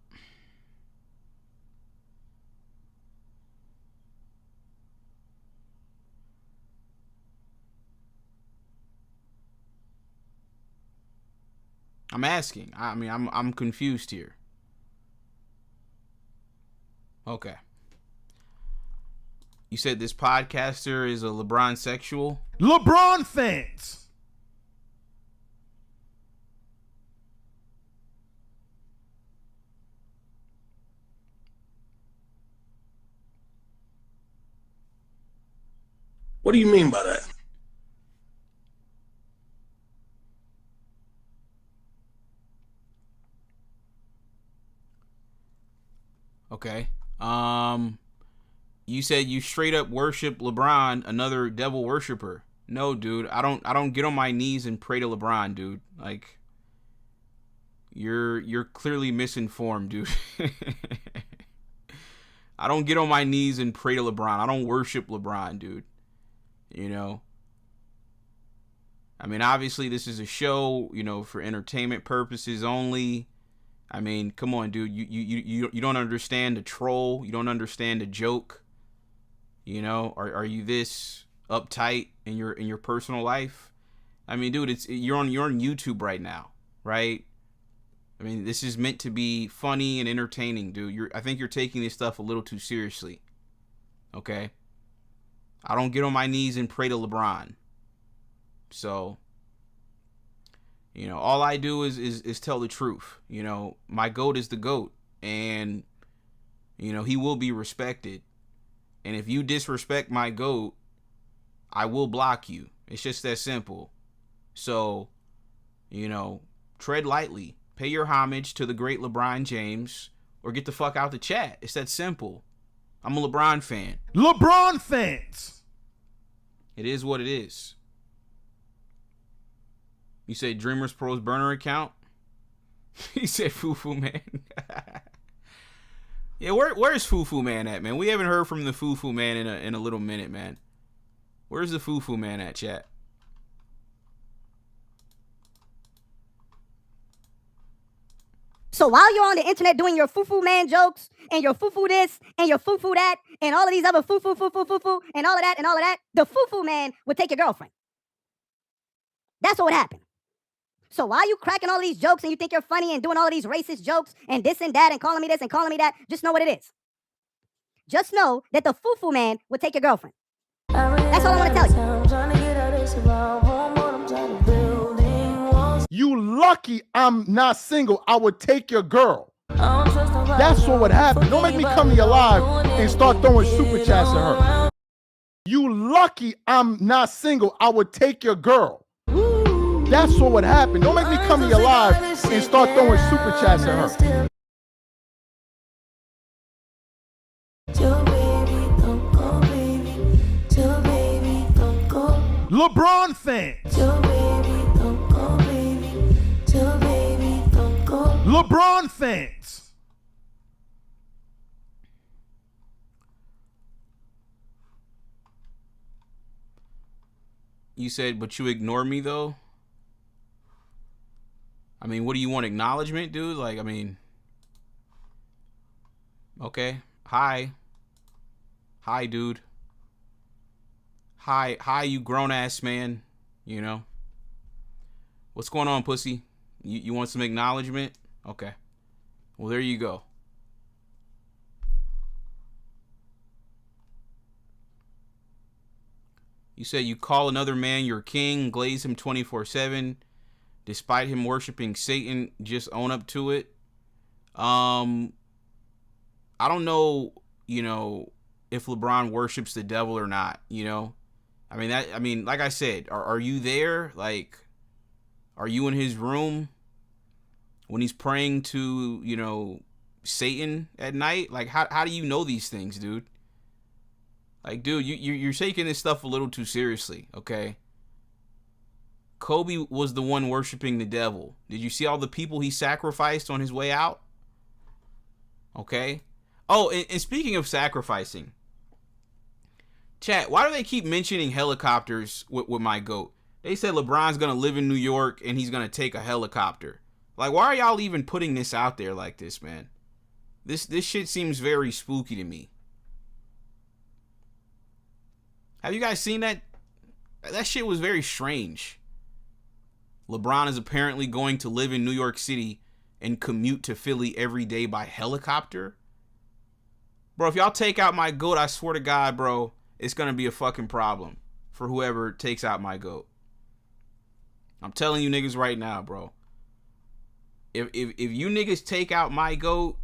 I'm asking. I mean, I'm confused here. Okay. You said this podcaster is a LeBron sexual? LeBron fans. What do you mean by that? Okay. You said you straight up worship LeBron, another devil worshiper. No, dude. I don't get on my knees and pray to LeBron, dude. Like, you're clearly misinformed, dude. I don't get on my knees and pray to LeBron. I don't worship LeBron, dude. You know? I mean, obviously this is a show, you know, for entertainment purposes only. I mean, come on, dude. You don't understand the troll. You don't understand the joke. You know, are you this uptight in your personal life? I mean, dude, you're on YouTube right now, right? I mean, this is meant to be funny and entertaining, dude. I think you're taking this stuff a little too seriously. Okay? I don't get on my knees and pray to LeBron. So, You know, all I do is tell the truth. You know, my GOAT is the GOAT, and you know, he will be respected. And if you disrespect my GOAT, I will block you. It's just that simple. So, you know, tread lightly. Pay your homage to the great LeBron James, or get the fuck out the chat. It's that simple. I'm a LeBron fan. LeBron fans. It is what it is. You say Dreamers Pro's burner account? He said Fufu Man. Yeah, where's Fufu Man at, man? We haven't heard from the Fufu Man in a little minute, man. Where's the Fufu Man at, chat? So while you're on the internet doing your foo-foo man jokes and your foo-foo this and your foo-foo that and all of these other foo-foo and all of that, the foo-foo man would take your girlfriend. That's what would happen. So while you cracking all these jokes and you think you're funny and doing all of these racist jokes and this and that and calling me this and calling me that, just know what it is. Just know that the foo-foo man would take your girlfriend. That's all I want to tell you. You lucky I'm not single. I would take your girl. That's what would happen. Don't make me come to your live and start throwing super chats at her. You lucky I'm not single. I would take your girl. That's what would happen. Don't make me come to your live and start throwing super chats at her. LeBron fans. LeBron fans. You said, but you ignore me though? I mean, what do you want, acknowledgement, dude? Like, I mean, okay. Hi, dude. Hi, you grown ass man. You know, what's going on, pussy? You want some acknowledgement? Okay. Well, there you go. You said you call another man your king, glaze him 24/7. Despite him worshiping Satan, just own up to it. I don't know, you know, if LeBron worships the devil or not, you know. I mean, like I said, are you there? Like, are you in his room when he's praying to, you know, Satan at night? Like, how do you know these things, dude? Like, dude, you're taking this stuff a little too seriously, okay? Kobe was the one worshiping the devil. Did you see all the people he sacrificed on his way out? Okay. Oh, and speaking of sacrificing, chat, why do they keep mentioning helicopters with my GOAT? They said LeBron's going to live in New York and he's going to take a helicopter. Like, why are y'all even putting this out there like this, man? This shit seems very spooky to me. Have you guys seen that? That shit was very strange. LeBron is apparently going to live in New York City and commute to Philly every day by helicopter. Bro, if y'all take out my GOAT, I swear to God, bro, it's going to be a fucking problem for whoever takes out my GOAT. I'm telling you niggas right now, bro. If you niggas take out my GOAT,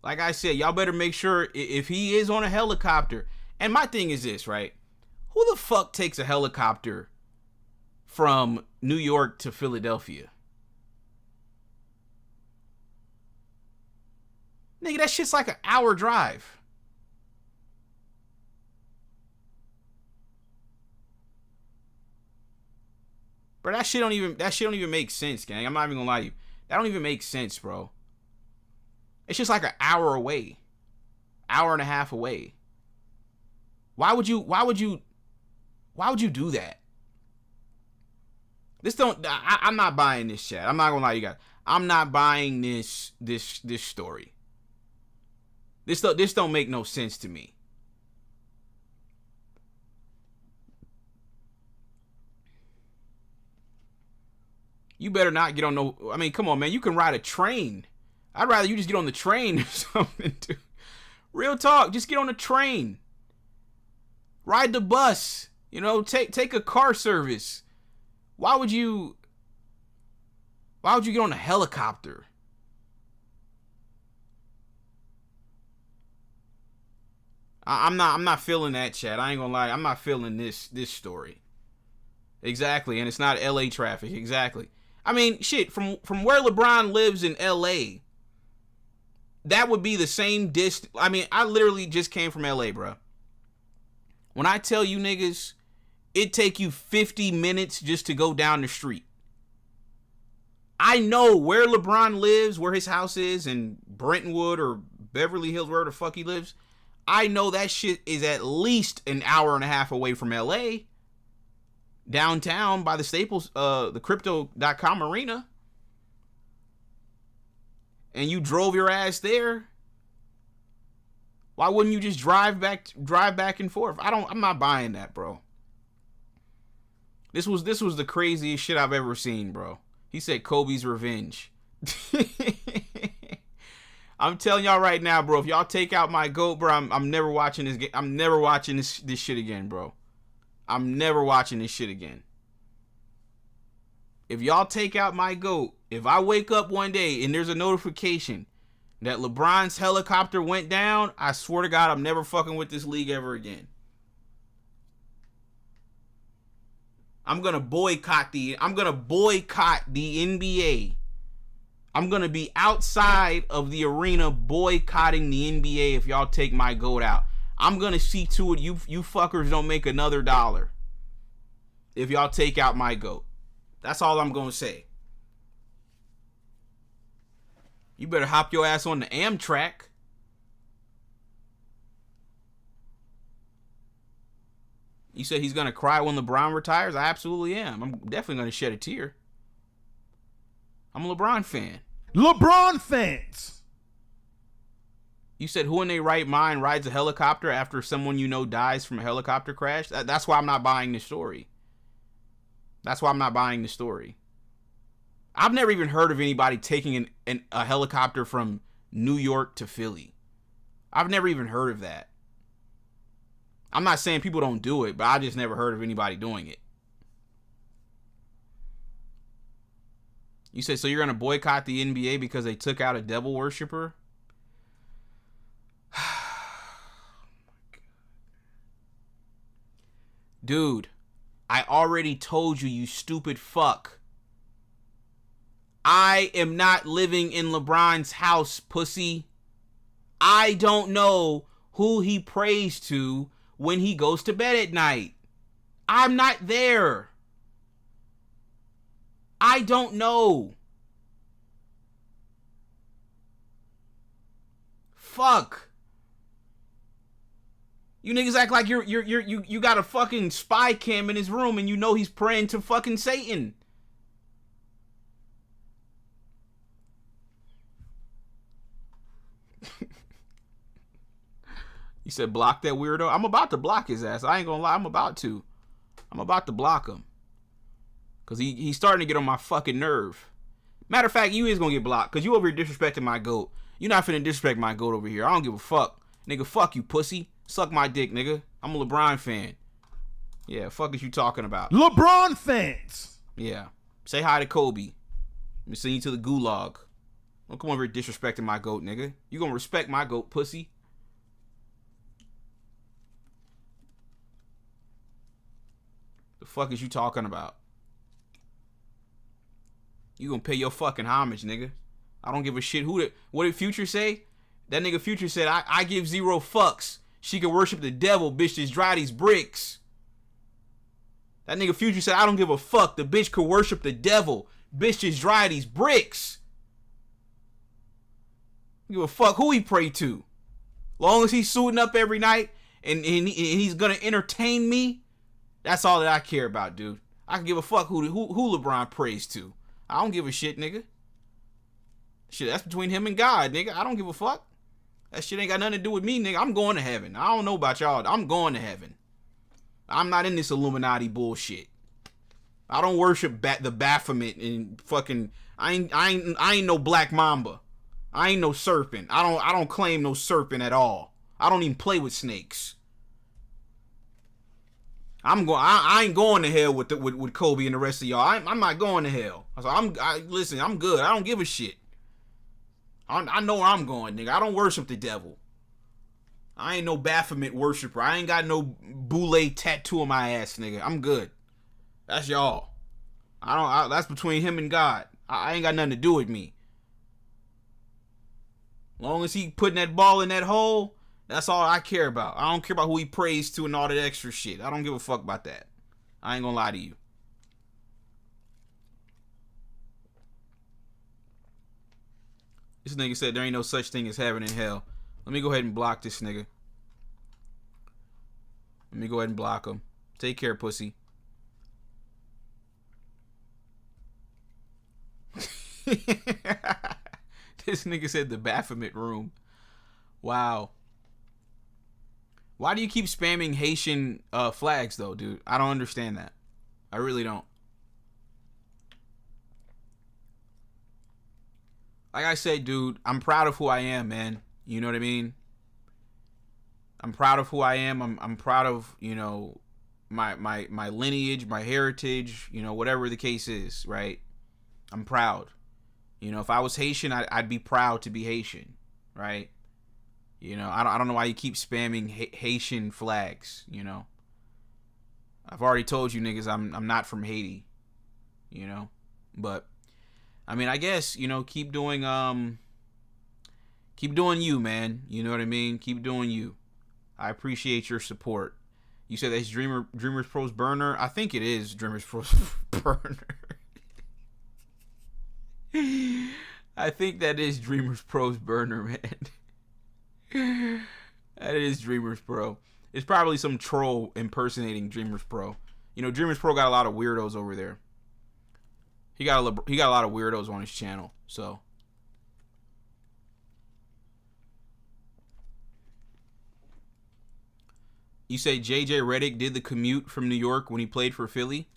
like I said, y'all better make sure if he is on a helicopter. And my thing is this, right? Who the fuck takes a helicopter from New York to Philadelphia? Nigga, that shit's like an hour drive. Bro, that shit don't even make sense, gang. I'm not even gonna lie to you. That don't even make sense, bro. It's just like an hour away. Hour and a half away. Why would you do that? I'm not buying this, chat. I'm not gonna lie to you guys. I'm not buying this story. This don't make no sense to me. You better not get on no. I mean, come on, man. You can ride a train. I'd rather you just get on the train or something, dude. Real talk. Just get on the train. Ride the bus. You know, take a car service. Why would you Why would you get on a helicopter? I'm not feeling that, chat. I ain't gonna lie. I'm not feeling this story. Exactly, and it's not LA traffic. Exactly. I mean, shit, from where LeBron lives in LA, that would be the same distance. I mean, I literally just came from LA, bro. When I tell you niggas, it take you 50 minutes just to go down the street. I know where LeBron lives, where his house is in Brentwood or Beverly Hills, wherever the fuck he lives. I know that shit is at least an hour and a half away from LA. Downtown by the Staples, the Crypto.com arena. And you drove your ass there. Why wouldn't you just drive back and forth? I'm not buying that, bro. This was the craziest shit I've ever seen, bro. He said Kobe's revenge. I'm telling y'all right now, bro, if y'all take out my GOAT, bro, I'm never watching this game. I'm never watching this shit again, bro. I'm never watching this shit again. If y'all take out my GOAT, if I wake up one day and there's a notification that LeBron's helicopter went down, I swear to God, I'm never fucking with this league ever again. I'm gonna boycott the NBA. I'm gonna be outside of the arena boycotting the NBA if y'all take my GOAT out. I'm gonna see to it you fuckers don't make another dollar if y'all take out my GOAT. That's all I'm gonna say. You better hop your ass on the Amtrak. You said he's gonna cry when LeBron retires? I absolutely am. I'm definitely gonna shed a tear. I'm a LeBron fan. LeBron fans. You said who in their right mind rides a helicopter after someone you know dies from a helicopter crash? That's why I'm not buying the story. That's why I'm not buying the story. I've never even heard of anybody taking a helicopter from New York to Philly. I've never even heard of that. I'm not saying people don't do it, but I just never heard of anybody doing it. You said, so you're going to boycott the NBA because they took out a devil worshiper? Dude, I already told you, you stupid fuck. I am not living in LeBron's house, pussy. I don't know who he prays to when he goes to bed at night. I'm not there. I don't know. Fuck. You niggas act like you got a fucking spy cam in his room and you know he's praying to fucking Satan. You said block that weirdo. I'm about to block his ass. I ain't gonna lie. I'm about to block him. Because he's starting to get on my fucking nerve. Matter of fact, you is gonna get blocked. Because you over here disrespecting my GOAT. You not finna disrespect my GOAT over here. I don't give a fuck. Nigga, fuck you, pussy. Suck my dick, nigga. I'm a LeBron fan. Yeah, fuck is you talking about? LeBron fans. Yeah. Say hi to Kobe. Let me send you to the gulag. Don't come over here disrespecting my GOAT, nigga. You gonna respect my GOAT, pussy. The fuck is you talking about? You gonna pay your fucking homage, nigga. I don't give a shit what did Future say? That nigga Future said, I give zero fucks. She can worship the devil, bitch, just dry these bricks. That nigga Future said, I don't give a fuck. The bitch could worship the devil. Bitch, just dry these bricks. Give a fuck who he pray to. Long as he's suiting up every night and he's gonna entertain me, that's all that I care about, dude. I can give a fuck who LeBron prays to. I don't give a shit, nigga. Shit, that's between him and God, nigga. I don't give a fuck. That shit ain't got nothing to do with me, nigga. I'm going to heaven. I don't know about y'all. I'm going to heaven. I'm not in this Illuminati bullshit. I don't worship the Baphomet and fucking. I ain't no Black Mamba. I ain't no serpent. I don't claim no serpent at all. I don't even play with snakes. I ain't going to hell with Kobe and the rest of y'all. I'm not going to hell. So listen, I'm good. I don't give a shit. I know where I'm going, nigga. I don't worship the devil. I ain't no Baphomet worshiper. I ain't got no Boule tattoo on my ass, nigga. I'm good. That's y'all. That's between him and God. I ain't got nothing to do with me. Long as he putting that ball in that hole, that's all I care about. I don't care about who he prays to and all that extra shit. I don't give a fuck about that. I ain't gonna lie to you. This nigga said there ain't no such thing as heaven and hell. Let me go ahead and block this nigga. Let me go ahead and block him. Take care, pussy. This nigga said the Baphomet room. Wow. Why do you keep spamming Haitian flags though, dude? I don't understand that. I really don't. Like I said, dude, I'm proud of who I am, man. You know what I mean? I'm proud of who I am. I'm proud of, you know, my lineage, my heritage, you know, whatever the case is, right? I'm proud. You know, if I was Haitian, I'd be proud to be Haitian, right? You know, I don't know why you keep spamming Haitian flags, you know? I've already told you niggas I'm not from Haiti, you know? But I mean, I guess, you know, keep doing you, man. You know what I mean? Keep doing you. I appreciate your support. You said that's Dreamers Pro's burner? I think it is Dreamers Pro's burner. I think that is Dreamers Pro's burner, man. That is Dreamers Pro. It's probably some troll impersonating Dreamers Pro. You know, Dreamers Pro got a lot of weirdos over there. He got a lot of weirdos on his channel, so. You say JJ Redick did the commute from New York when he played for Philly?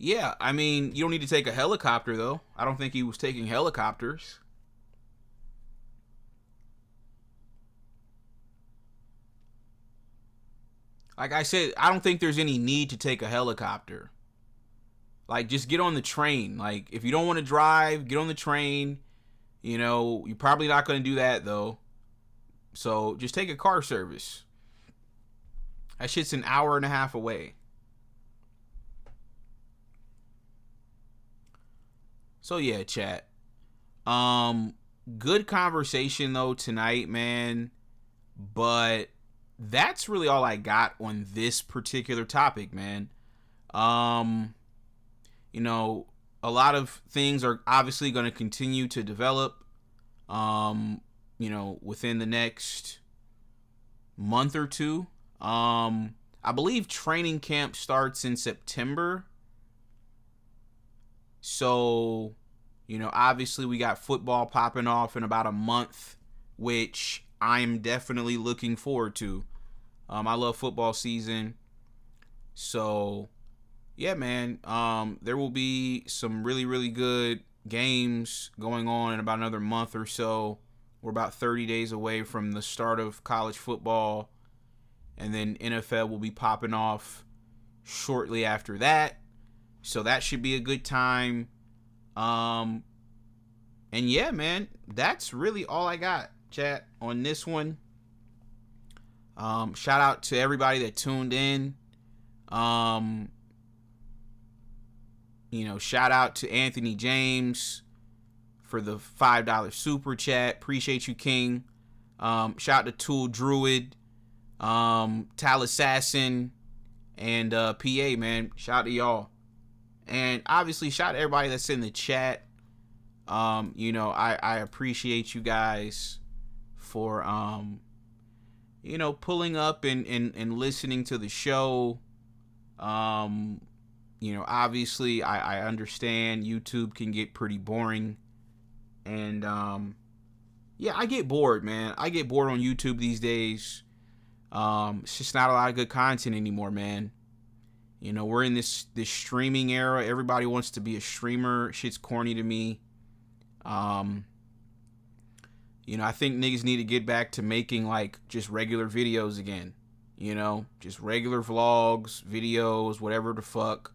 Yeah, I mean, you don't need to take a helicopter, though. I don't think he was taking helicopters. Like I said, I don't think there's any need to take a helicopter. Like, just get on the train. Like, if you don't want to drive, get on the train. You know, you're probably not going to do that, though. So, just take a car service. That shit's an hour and a half away. So yeah, chat. Good conversation though tonight, man. But that's really all I got on this particular topic, man. You know, a lot of things are obviously going to continue to develop, you know, within the next month or two. I believe training camp starts in September. So, you know, obviously we got football popping off in about a month, which I'm definitely looking forward to. I love football season. So, yeah, man, there will be some really, really good games going on in about another month or so. We're about 30 days away from the start of college football. And then NFL will be popping off shortly after that. So that should be a good time. And yeah, man, that's really all I got, chat, on this one. Shout out to everybody that tuned in. You know, shout out to Anthony James for the $5 super chat. Appreciate you, King. Shout out to Tool Druid, Tal Assassin, and PA, man. Shout out to y'all. And obviously, shout out to everybody that's in the chat. You know, I appreciate you guys for, you know, pulling up and listening to the show. You know, obviously, I understand YouTube can get pretty boring. And, yeah, I get bored, man. I get bored on YouTube these days. It's just not a lot of good content anymore, man. You know, we're in this streaming era. Everybody wants to be a streamer. Shit's corny to me. You know, I think niggas need to get back to making, like, just regular videos again. You know, just regular vlogs, videos, whatever the fuck.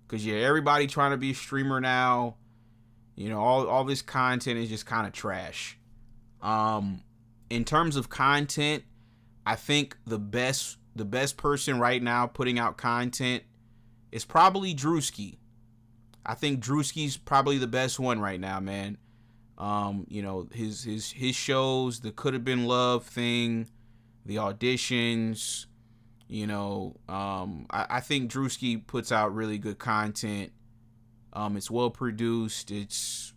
Because, yeah, everybody trying to be a streamer now. You know, all this content is just kind of trash. In terms of content, I think the best person right now putting out content is probably Drewski. I think Drewski's probably the best one right now, man. You know, his shows, the Could Have Been Love thing, the auditions, you know, I think Drewski puts out really good content. It's well produced. It's,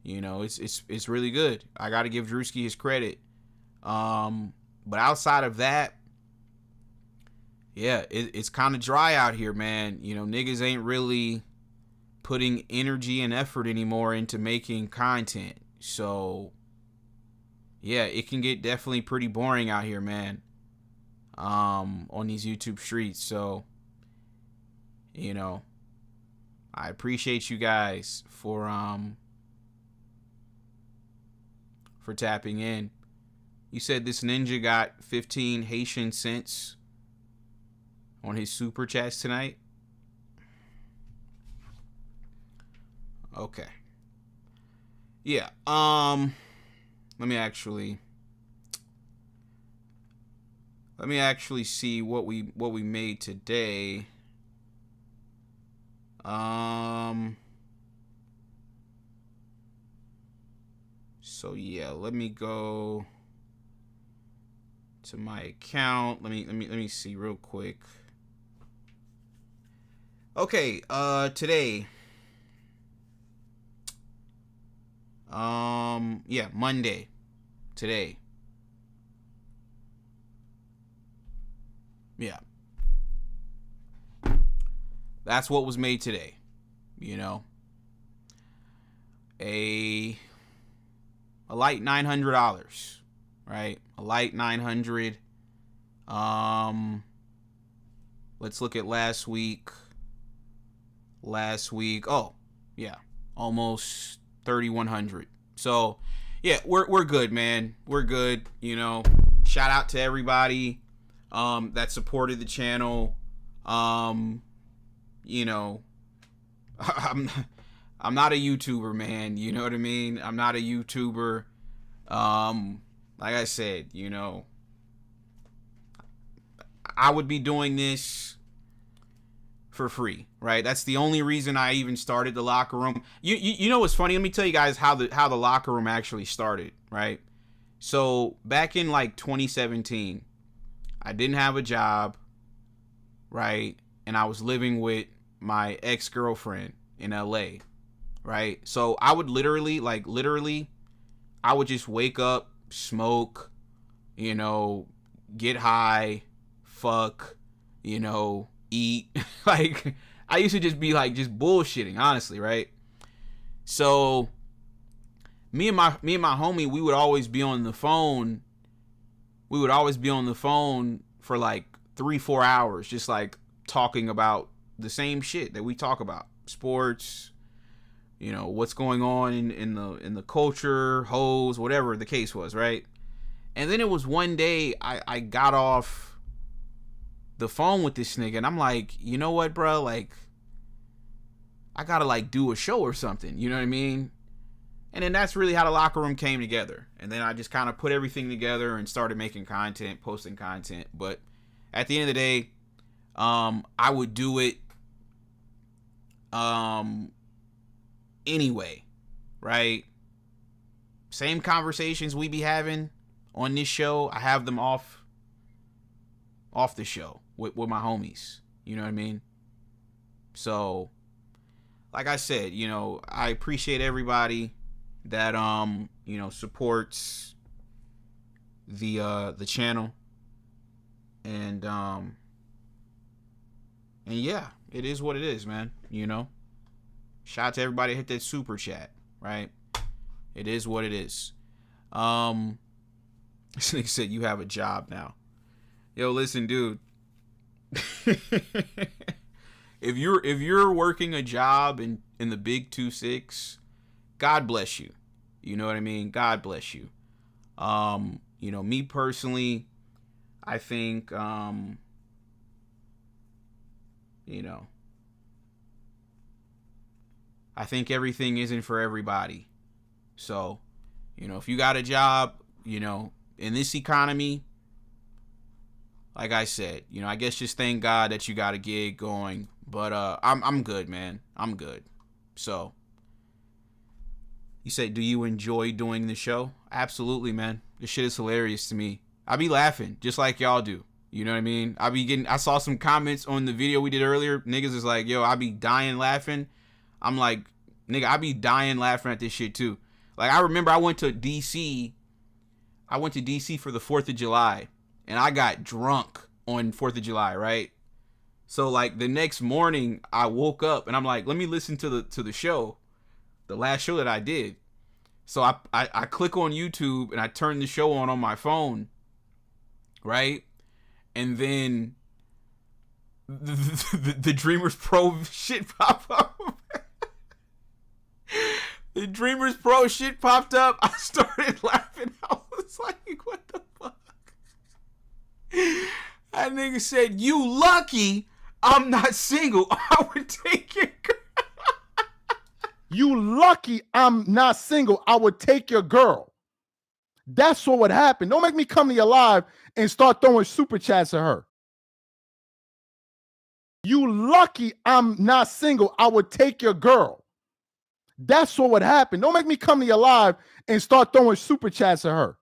you know, it's really good. I got to give Drewski his credit. But outside of that, yeah, it's kind of dry out here, man. You know, niggas ain't really putting energy and effort anymore into making content. So, yeah, it can get definitely pretty boring out here, man. On these YouTube streets. So, you know, I appreciate you guys for tapping in. You said this ninja got 15 Haitian cents on his super chats tonight. Okay. Yeah. Let me actually see what we made today. So yeah, let me go to my account. Let me see real quick. Okay, today. Yeah, Monday. Today. Yeah. That's what was made today. You know. A light $900, right? A light 900. Let's look at last week. Oh, yeah. Almost 3,100. So, yeah, we're good, man. We're good, you know. Shout out to everybody that supported the channel. You know, I'm not a YouTuber, man. You know what I mean? I'm not a YouTuber. Like I said, you know, I would be doing this for free, right? That's the only reason I even started the locker room. You know what's funny? Let me tell you guys how the locker room actually started, right? So back in like 2017, I didn't have a job, right? And I was living with my ex-girlfriend in LA, right? So I would literally, I would just wake up, smoke, you know, get high, fuck, you know, eat. Like, I used to just be like, just bullshitting, honestly, right? So me and my homie, we would always be on the phone. We would always be on the phone for like 3-4 hours, just like talking about the same shit that we talk about. Sports, you know, what's going on in the culture, hoes, whatever the case was, right? And then it was one day I got off the phone with this nigga and I'm like, you know what, bro? Like, I gotta like do a show or something, you know what I mean? And then that's really how the locker room came together. And then I just kind of put everything together and started making content, posting content. But at the end of the day, I would do it anyway, right? Same conversations we be having on this show, I have them off the show with my homies, you know what I mean? So, like I said, you know, I appreciate everybody that you know, supports the channel, and yeah, it is what it is, man. You know, shout out to everybody that hit that super chat, right? It is what it is. This nigga said you have a job now. Yo, listen, dude. If you're working a job in the big 2-6, God bless you. You know what I mean? God bless you. You know, me personally, I think, you know, I think everything isn't for everybody. So, you know, if you got a job, you know, in this economy, like I said, you know, I guess just thank God that you got a gig going. But I'm good, man. I'm good. So, you say, do you enjoy doing the show? Absolutely, man. This shit is hilarious to me. I be laughing just like y'all do. You know what I mean? I saw some comments on the video we did earlier. Niggas is like, yo, I be dying laughing. I'm like, nigga, I be dying laughing at this shit too. Like, I remember I went to DC. I went to DC for the 4th of July. And I got drunk on 4th of July, right? So, like, the next morning, I woke up and I'm like, let me listen to the show. The last show that I did. So, I click on YouTube and I turn the show on my phone. Right? And then the Dreamers Pro shit pop up. The Dreamers Pro shit popped up. I started laughing. I was like, what the fuck? That nigga said, you lucky I'm not single. I would take your girl. You lucky I'm not single. I would take your girl. That's what would happen. Don't make me come to your live and start throwing super chats at her. You lucky I'm not single. I would take your girl. That's what would happen. Don't make me come to your live and start throwing super chats at her.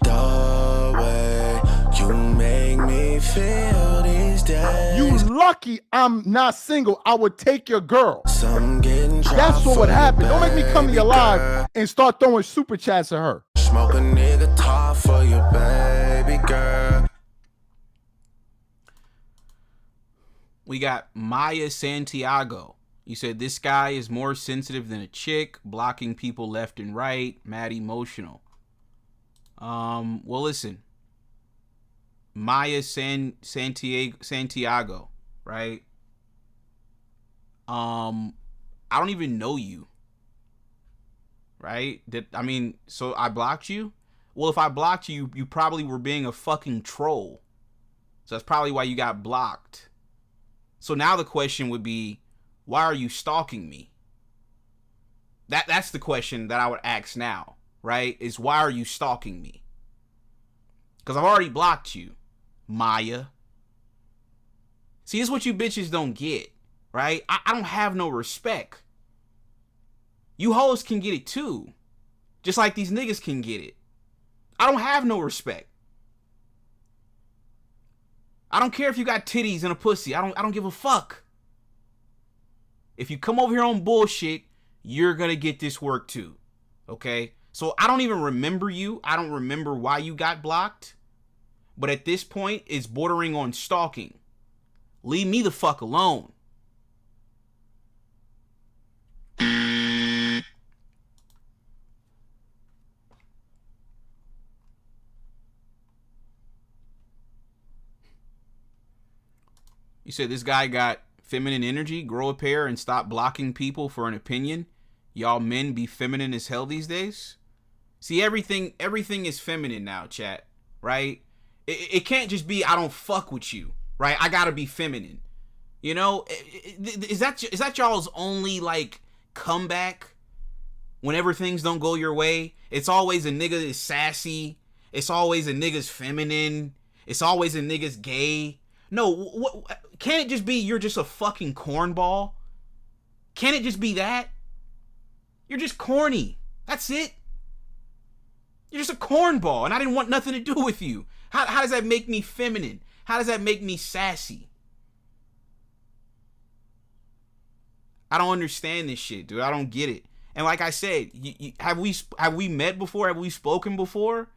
The way you make me feel these days. You lucky I'm not single. I would take your girl. Some getting That's what would happen. Don't make me come to your live and start throwing super chats at her. Smoke a nigga top for your baby girl. We got Maya Santiago. You said this guy is more sensitive than a chick, blocking people left and right, mad emotional. Well, listen. Maya Santiago, right? I don't even know you. Right? So I blocked you? Well, if I blocked you, you probably were being a fucking troll. So that's probably why you got blocked. So now the question would be, why are you stalking me? That's the question that I would ask now, right? Is why are you stalking me? Because I've already blocked you, Maya. See, this is what you bitches don't get, right? I don't have no respect. You hoes can get it too. Just like these niggas can get it. I don't have no respect. I don't care if you got titties and a pussy. I don't give a fuck. If you come over here on bullshit, you're gonna get this work too. Okay? So I don't even remember you. I don't remember why you got blocked. But at this point, it's bordering on stalking. Leave me the fuck alone. You said this guy got feminine energy, grow a pair, and stop blocking people for an opinion. Y'all men be feminine as hell these days. See, everything is feminine now, chat. Right? It can't just be I don't fuck with you. Right? I gotta be feminine. You know? Is that y'all's only like comeback? Whenever things don't go your way, it's always a nigga is sassy. It's always a nigga's feminine. It's always a nigga's gay. No, what can't it just be you're just a fucking cornball? Can't it just be that? You're just corny. That's it. You're just a cornball, and I didn't want nothing to do with you. How does that make me feminine? How does that make me sassy? I don't understand this shit, dude. I don't get it. And like I said, have we met before? Have we spoken before?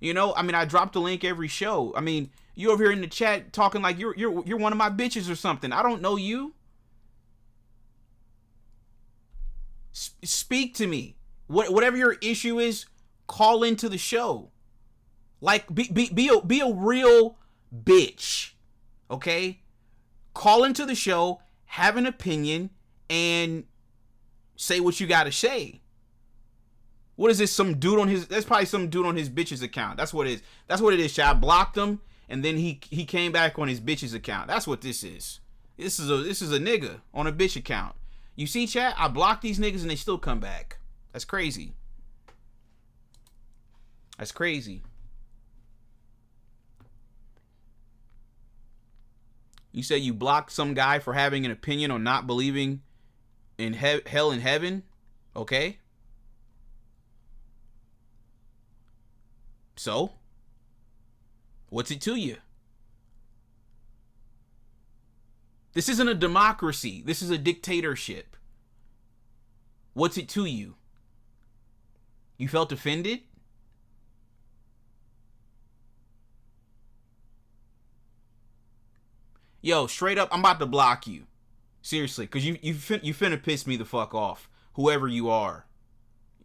You know, I mean, I dropped a link every show. I mean, you over here in the chat talking like you're one of my bitches or something. I don't know you. Speak to me. Whatever your issue is, call into the show. Like be a real bitch. Okay? Call into the show, have an opinion, and say what you gotta say. What is this? Some dude on his, that's probably some dude on his bitch's account. That's what it is. That's what it is, chat. I blocked him, and then he came back on his bitch's account. That's what this is. This is a nigga on a bitch account. You see, chat? I block these niggas and they still come back. That's crazy. That's crazy. You say you blocked some guy for having an opinion on not believing in hell and heaven? Okay. So? What's it to you? This isn't a democracy. This is a dictatorship. What's it to you? You felt offended? Yo, straight up, I'm about to block you. Seriously, because you finna piss me the fuck off. Whoever you are.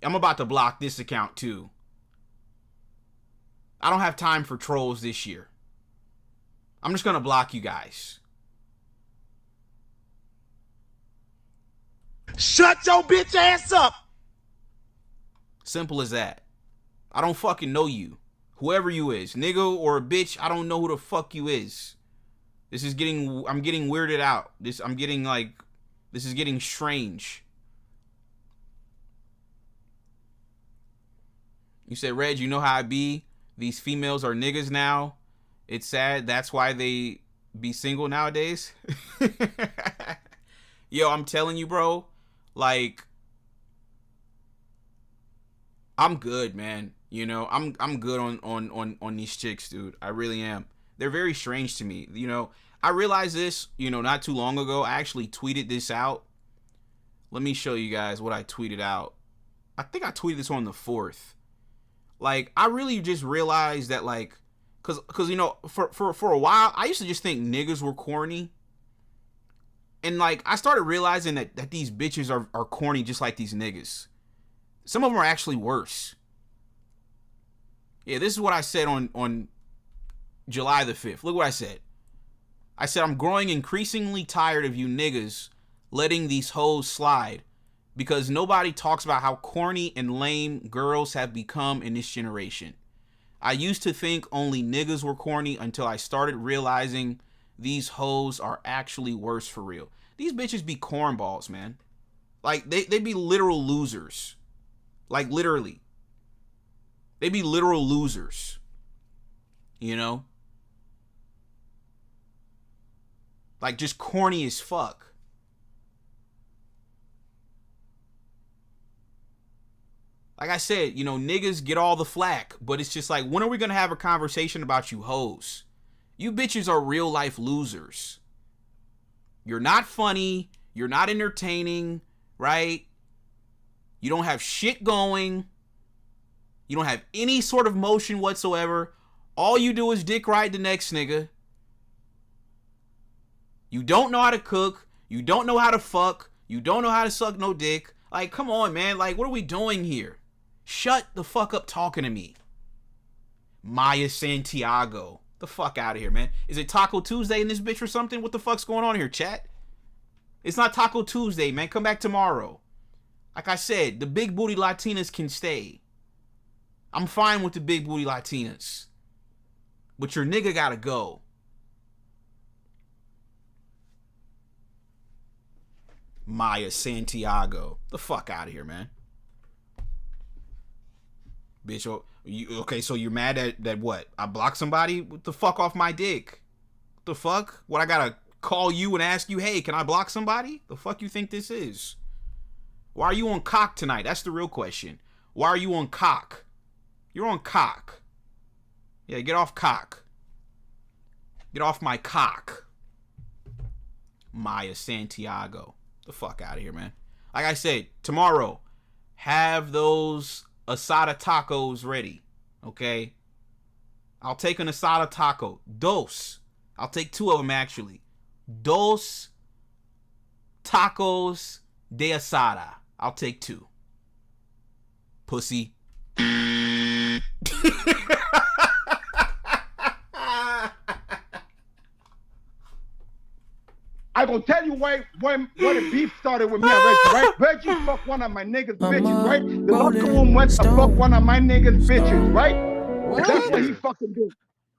I'm about to block this account too. I don't have time for trolls this year. I'm just gonna block you guys. Shut your bitch ass up. Simple as that. I don't fucking know you. Whoever you is. Nigga or a bitch, I don't know who the fuck you is. I'm getting weirded out. This is getting strange. You said, Reg, you know how I be? These females are niggas now. It's sad. That's why they be single nowadays. Yo, I'm telling you, bro. Like, I'm good, man. You know, I'm good on these chicks, dude. I really am. They're very strange to me. You know, I realized this, you know, not too long ago. I actually tweeted this out. Let me show you guys what I tweeted out. I think I tweeted this on the 4th. Like, I really just realized that, like, cause you know, for a while, I used to just think niggas were corny. And, like, I started realizing that these bitches are corny just like these niggas. Some of them are actually worse. Yeah, this is what I said on July the 5th. Look what I said. I said, I'm growing increasingly tired of you niggas letting these hoes slide because nobody talks about how corny and lame girls have become in this generation. I used to think only niggas were corny until I started realizing these hoes are actually worse for real. These bitches be cornballs, man. Like, they be literal losers. Like, literally. They be literal losers. You know? Like, just corny as fuck. Like I said, you know, niggas get all the flack, but it's just like, when are we gonna have a conversation about you hoes? You bitches are real life losers. You're not funny. You're not entertaining, right? You don't have shit going. You don't have any sort of motion whatsoever. All you do is dick ride the next nigga. You don't know how to cook. You don't know how to fuck. You don't know how to suck no dick. Like, come on, man. Like, what are we doing here? Shut the fuck up talking to me. Maya Santiago. The fuck out of here, man. Is it Taco Tuesday in this bitch or something? What the fuck's going on here, chat? It's not Taco Tuesday, man. Come back tomorrow. Like I said, the big booty Latinas can stay. I'm fine with the big booty Latinas. But your nigga gotta go. Maya Santiago. The fuck out of here, man. Bitch, okay, so you're mad that what? I blocked somebody? What the fuck off my dick? What the fuck? What, I gotta call you and ask you, hey, can I block somebody? The fuck you think this is? Why are you on cock tonight? That's the real question. Why are you on cock? You're on cock. Yeah, get off cock. Get off my cock. Maya Santiago. The fuck out of here, man. Like I said, tomorrow, have those asada tacos ready, okay? I'll take an asada taco. Dos. I'll take 2 of them, actually. Dos tacos de asada. I'll take 2. Pussy. I gonna tell you where the beef started with me and Reggie, right? Reggie fucked one of my niggas' bitches, right? The locker room went to fuck one of my niggas' bitches, right? That's what he fucking did.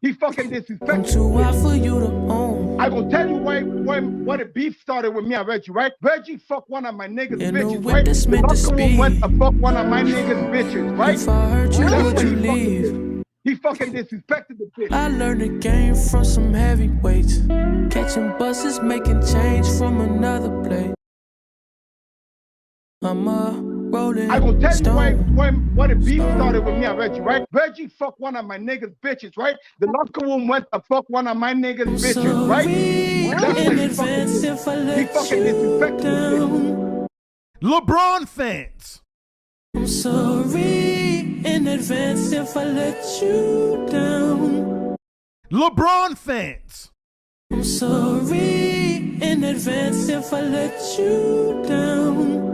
He fucking disrespected. I'm too wild for you to own. I gonna tell you when the beef started with me and Reggie, right? Reggie fucked one of my niggas' And bitches, the right? witness The meant to locker room speak. went to fuck one of my niggas' bitches, right? If I hurt you, That's would what you he fucking leave? did. He fucking disrespected the bitch. I learned the game from some heavyweights. Catching buses, making change from another place. I'm a rolling I gonna tell stone. you when the beef started with me and Reggie, right? Reggie fucked one of my niggas' bitches, right? The locker room went to fuck one of my niggas' bitches, right? That's what he fucking did. He fucking disrespected the bitch. LeBron fans. I'm sorry in advance if I let you down. LeBron fans. I'm sorry in advance if I let you down.